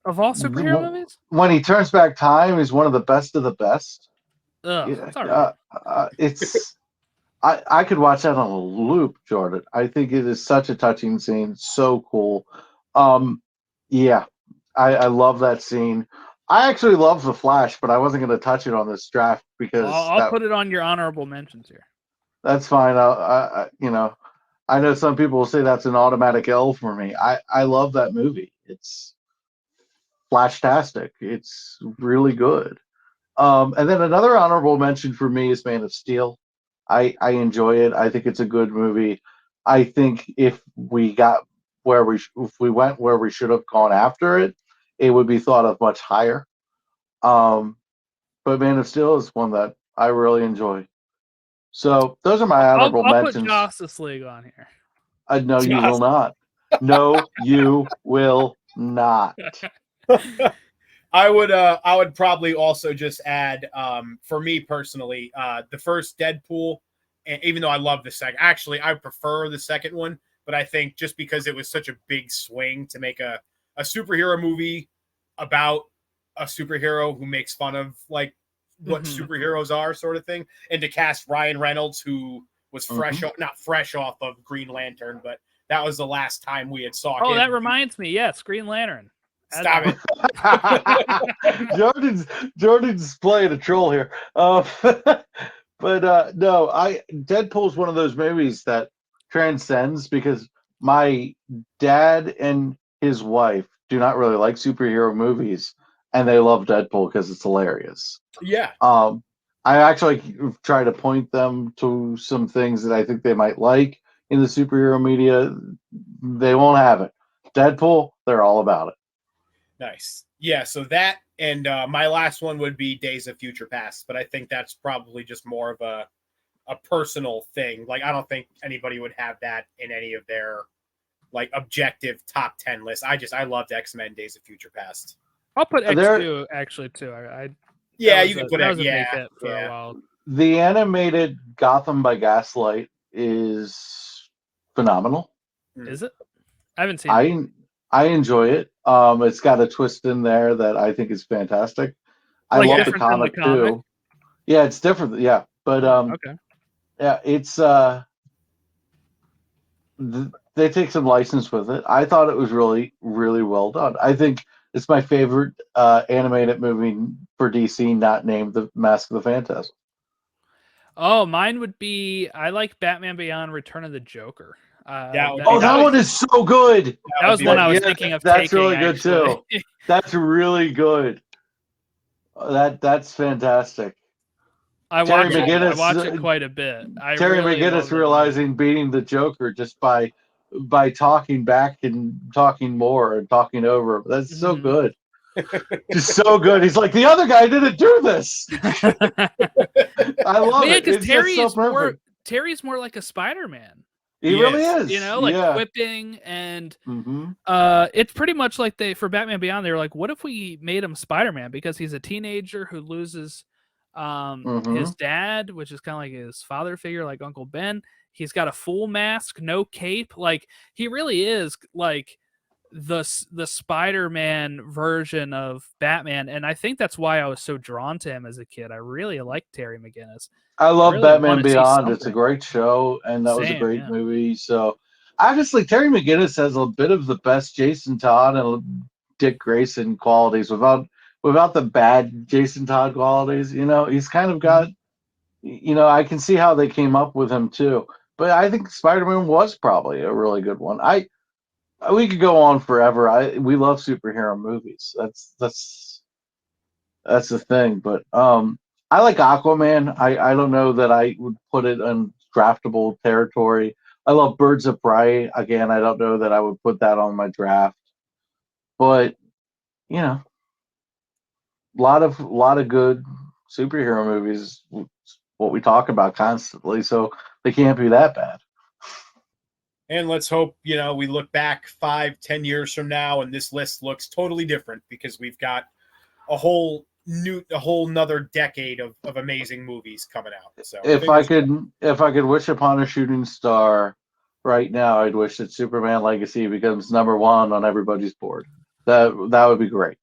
superhero movies. When he turns back time, is one of the best of the best. It's all right. It's I could watch that on a loop, Jordan. I think it is such a touching scene, so cool. I love that scene. I actually love the Flash, but I wasn't going to touch it on this draft because I'll put it on your honorable mentions here. That's fine. I know some people will say that's an automatic L for me. I love that movie. It's flashtastic. It's really good. And then another honorable mention for me is Man of Steel. I enjoy it. I think it's a good movie. I think if we went where we should have gone after it, it would be thought of much higher. But Man of Steel is one that I really enjoy. So those are my honorable mentions. I'll put Justice League on here. No, you will not. No, you will not. I would probably also just add, for me personally, the first Deadpool, and even though I love the second, actually I prefer the second one, but I think just because it was such a big swing to make a superhero movie about a superhero who makes fun of like what superheroes are, sort of thing, and to cast Ryan Reynolds, who was not fresh off of Green Lantern, but that was the last time we had saw him. Oh, that reminds me. Yes, Green Lantern. Stop it. Jordan's playing a troll here. No, Deadpool's one of those movies that transcends because my dad and his wife do not really like superhero movies. and they love Deadpool because it's hilarious. Yeah. I actually try to point them to some things that I think they might like in the superhero media. They won't have it. Deadpool, they're all about it. Nice. Yeah, so that and my last one would be Days of Future Past, but I think that's probably just more of a personal thing. Like I don't think anybody would have that in any of their like objective top 10 lists. I loved X-Men Days of Future Past. I'll put There- X2 actually too. Yeah, that you was can a- put that it. was a big Yeah, hit for a while. The animated Gotham by Gaslight is phenomenal. Is it? I haven't seen it. I enjoy it. It's got a twist in there that I think is fantastic. I Like love the different than the comic comic? too. Yeah, it's different. Yeah, but Okay. yeah, it's they take some license with it. I thought it was really, really well done. I think it's my favorite animated movie for DC, not named The Mask of the Phantasm. Oh, mine would be I like Batman Beyond Return of the Joker. That would Oh, be that nice. one is so good. That was one I was thinking of That's taking. really good actually. too. That's really good. That's fantastic. I Terry watch it. I McGinnis- watch it quite a bit. Terry really love McGinnis that realizing beating the Joker just by talking back and talking more and talking over. That's so Mhm. good. Just so good. He's like, the other guy didn't do this. movie. I love Yeah, it. because It's Terry just so is more. perfect. Terry's more like a Spider-Man. He really is. You know, like yeah. quipping and Mm-hmm. it's pretty much like for Batman Beyond, they were like, what if we made him Spider-Man because he's a teenager who loses his dad, which is kind of like his father figure, like Uncle Ben. He's got a full mask, no cape. Like he really is like the Spider-Man version of Batman, and I think that's why I was so drawn to him as a kid. I really liked Terry McGinnis. I love really Batman wanna see Beyond. It's a something. great show, and that was a Same, great yeah. movie. So, obviously, Terry McGinnis has a bit of the best Jason Todd and Dick Grayson qualities without the bad Jason Todd qualities. You know, he's kind of got. You know, I can see how they came up with him too. But I think Spider-Man was probably a really good one. We could go on forever. We love superhero movies. That's the thing. But I like Aquaman. I don't know that I would put it in draftable territory. I love Birds of Prey. Again, I don't know that I would put that on my draft. But you know, a lot of good superhero movies. What we talk about constantly, so they can't be that bad. And let's hope, we look back 5-10 years from now and this list looks totally different because we've got a whole nother decade of amazing movies coming out. So if I could wish upon a shooting star right now, I'd wish that Superman Legacy becomes number one on everybody's board. That would be great.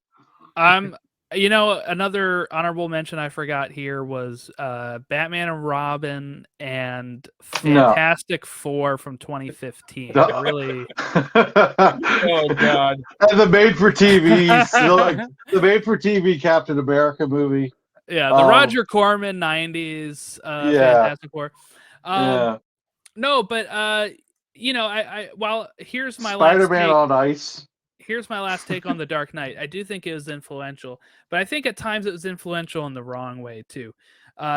Another honorable mention I forgot here was Batman and Robin and Fantastic Four from 2015. No. Really. Oh God! And the made-for-TV Captain America movie. Yeah, the Roger Corman 90s Fantastic Four. No, but here's my Spider-Man on Ice. Here's my last take on The Dark Knight. I do think it was influential, but I think at times it was influential in the wrong way too.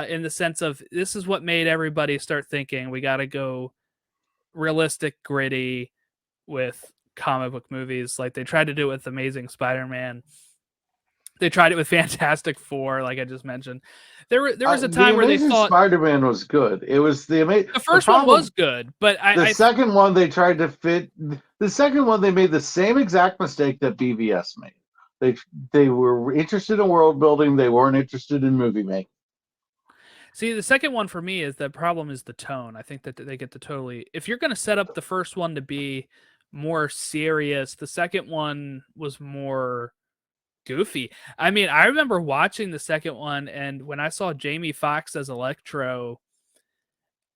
In the sense of this is what made everybody start thinking we got to go realistic, gritty with comic book movies. Like they tried to do it with Amazing Spider-Man. They tried it with Fantastic Four, like I just mentioned. There was a time where they thought Spider-Man was good. It was the first one was good, but the second one they tried to fit. The second one they made the same exact mistake that BVS made. They were interested in world building. They weren't interested in movie making. See, the second one for me is the problem is the tone. I think that they get to totally. If you're going to set up the first one to be more serious, the second one was more goofy. I mean, I remember watching the second one, and when I saw Jamie Foxx as Electro,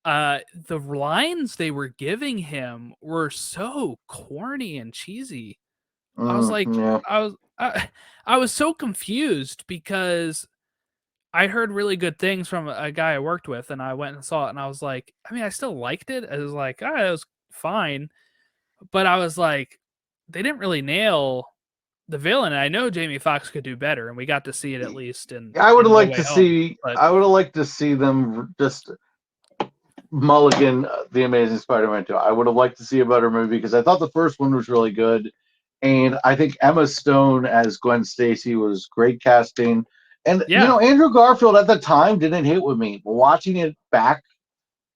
the lines they were giving him were so corny and cheesy. I was like, yeah. I was so confused because I heard really good things from a guy I worked with, and I went and saw it, and I was like, I mean, I still liked it. I was like, it was fine, but I was like, they didn't really nail the villain. And I know Jamie Foxx could do better, and we got to see it at least in. I would in have No liked Way to Home, see. but I would have liked to see them just mulligan the Amazing Spider-Man 2. I would have liked to see a better movie because I thought the first one was really good, and I think Emma Stone as Gwen Stacy was great casting. And yeah, Andrew Garfield at the time didn't hit with me. But watching it back,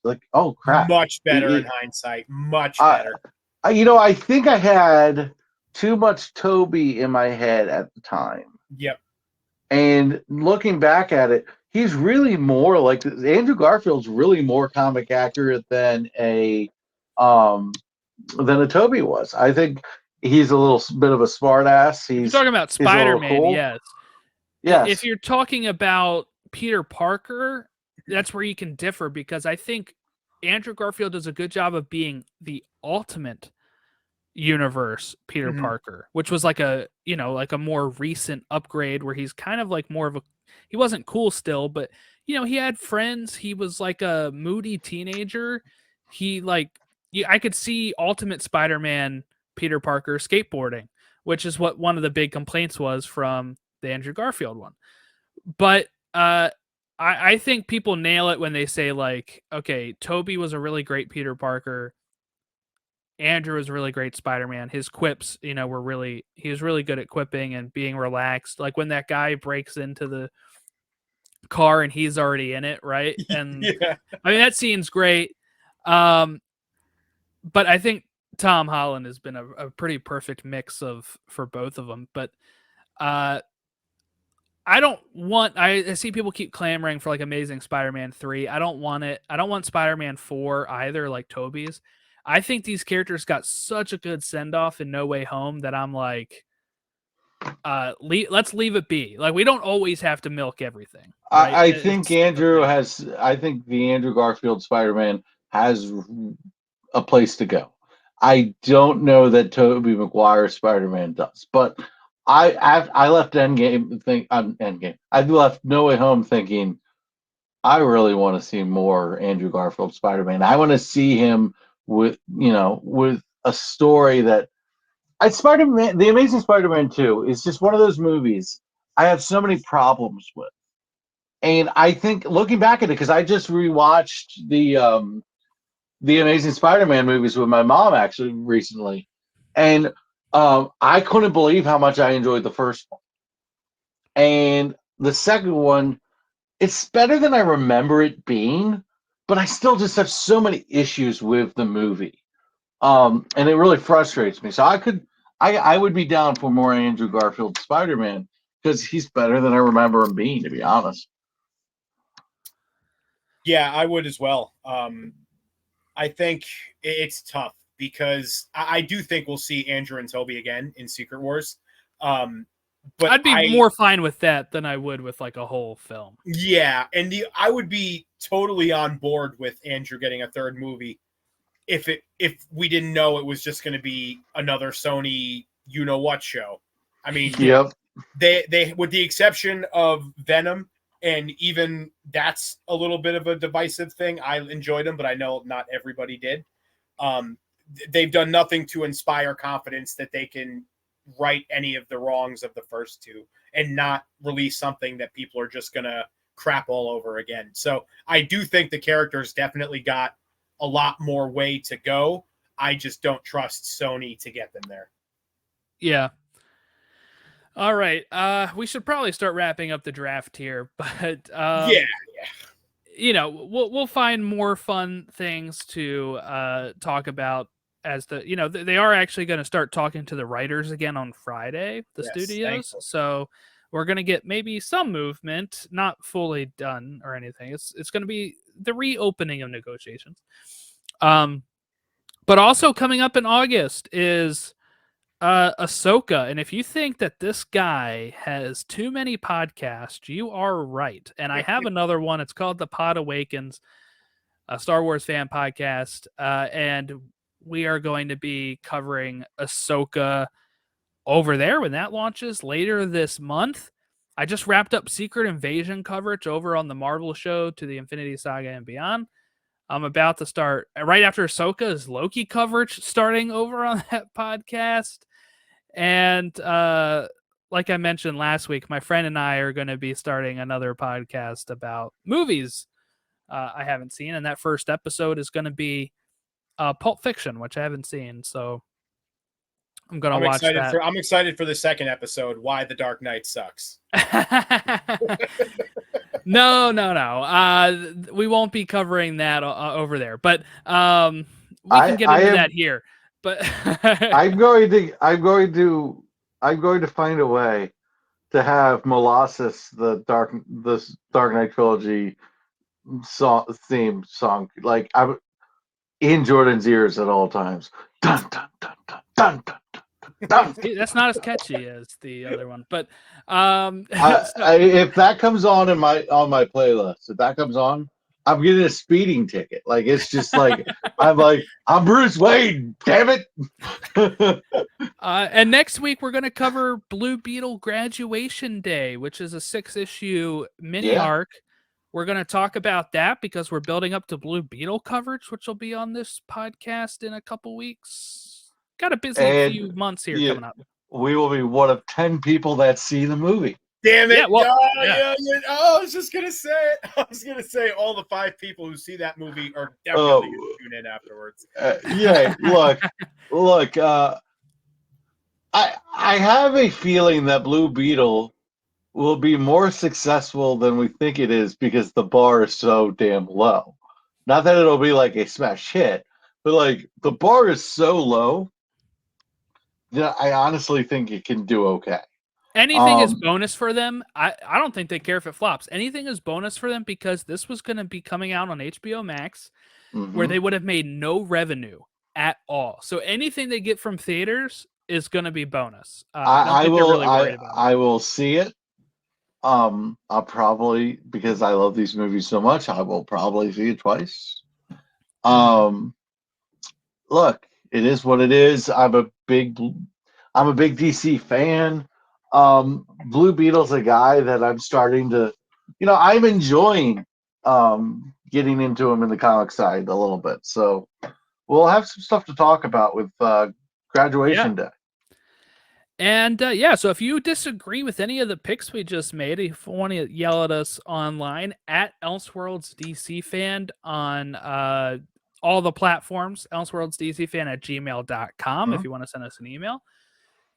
like, oh crap! Much better in It- hindsight. Much I, better. I think I had too much Toby in my head at the time. Yep. And looking back at it, he's really more like Andrew Garfield's really more comic accurate than a Toby was. I think he's a little bit of a smart ass. if you're talking about He's a little Spider-Man, cool. yes. Yes. If you're talking about Peter Parker, that's where you can differ, because I think Andrew Garfield does a good job of being the ultimate universe Peter Parker, which was like a more recent upgrade where he's kind of like more of a, he wasn't cool still, but he had friends. He was like a moody teenager. I could see Ultimate Spider-Man Peter Parker skateboarding, which is what one of the big complaints was from the Andrew Garfield one. But I think people nail it when they say, like, okay, Toby was a really great Peter Parker. Andrew was a really great Spider-Man. His quips, he was really good at quipping and being relaxed. Like when that guy breaks into the car and he's already in it, right? And Yeah. I mean, that scene's great. But I think Tom Holland has been a pretty perfect mix for both of them. But I see people keep clamoring for like Amazing Spider-Man 3. I don't want it. I don't want Spider-Man 4 either, like Toby's. I think these characters got such a good send-off in No Way Home that I'm like, let's leave it be. Like, we don't always have to milk everything. Right? I think I think the Andrew Garfield Spider-Man has a place to go. I don't know that Tobey Maguire's Spider-Man does, but I left Endgame. I left No Way Home thinking I really want to see more Andrew Garfield Spider-Man. I want to see him with a story that Spider-Man, the Amazing Spider-Man 2 is just one of those movies I have so many problems with. And I think looking back at it, because I just rewatched the Amazing Spider-Man movies with my mom actually recently, and I couldn't believe how much I enjoyed the first one. And the second one, it's better than I remember it being, but I still just have so many issues with the movie, and it really frustrates me. So I would be down for more Andrew Garfield Spider-Man because he's better than I remember him being, to be honest. Yeah, I would as well. I think it's tough because I do think we'll see Andrew and Toby again in Secret Wars. But I'd be more fine with that than I would with like a whole film. Yeah, and I would be totally on board with Andrew getting a third movie if we didn't know it was just going to be another Sony what show. I mean, Yep. They with the exception of Venom, and even that's a little bit of a divisive thing. I enjoyed them, but I know not everybody did. They've done nothing to inspire confidence that they can right any of the wrongs of the first two and not release something that people are just going to crap all over again. So I do think the characters definitely got a lot more way to go. I just don't trust Sony to get them there. Yeah. All right. We should probably start wrapping up the draft here, but we'll find more fun things to talk about as they are actually going to start talking to the writers again on Friday, the studios. Thankful. So we're going to get maybe some movement, not fully done or anything. It's going to be the reopening of negotiations. But also coming up in August is Ahsoka, and if you think that this guy has too many podcasts, you are right. And I have another one. It's called The Pod Awakens, a Star Wars fan podcast, and we are going to be covering Ahsoka over there when that launches later this month. I just wrapped up Secret Invasion coverage over on the Marvel show To the Infinity Saga and Beyond. I'm about to start right after Ahsoka's Loki coverage starting over on that podcast. And like I mentioned last week, my friend and I are going to be starting another podcast about movies I haven't seen, and that first episode is going to be Pulp Fiction, which I haven't seen. So I'm going to watch that. I'm excited for the second episode. Why the Dark Knight sucks. No. We won't be covering that over there, but we can get into that here. But I'm going to find a way to have Molasses, the Dark Knight trilogy theme song, like I'm in Jordan's ears at all times. Dun dun dun dun dun dun. Dun. That's not as catchy as the other one, but if that comes on my playlist, if that comes on, I'm getting a speeding ticket. Like it's just like I'm Bruce Wayne, damn it. And next week we're going to cover Blue Beetle Graduation Day, which is a 6-issue mini arc. We're going to talk about that because we're building up to Blue Beetle coverage, which will be on this podcast in a couple weeks. Got a busy few months here coming up. We will be one of 10 people that see the movie. Damn it! I was just gonna say it. I was gonna say all the 5 people who see that movie are definitely gonna tune in afterwards. Look. I have a feeling that Blue Beetle will be more successful than we think it is because the bar is so damn low. Not that it'll be like a smash hit, but like the bar is so low that I honestly think it can do okay. Anything is bonus for them. I don't think they care if it flops. Anything is bonus for them because this was going to be coming out on HBO Max, where they would have made no revenue at all. So anything they get from theaters is going to be bonus. I will see it. I'll probably, because I love these movies so much, I will probably see it twice. Look, it is what it is. I'm a big DC fan. Blue Beetle's a guy that I'm starting to, I'm enjoying getting into him in the comic side a little bit. So we'll have some stuff to talk about with Graduation Day. And so if you disagree with any of the picks we just made, if you want to yell at us online at Elseworlds DC Fan on all the platforms, elseworldsdcfan@gmail.com if you want to send us an email.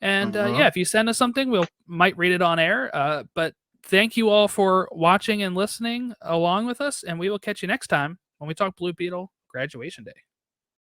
And if you send us something, we might read it on air. But thank you all for watching and listening along with us, and we will catch you next time when we talk Blue Beetle Graduation Day.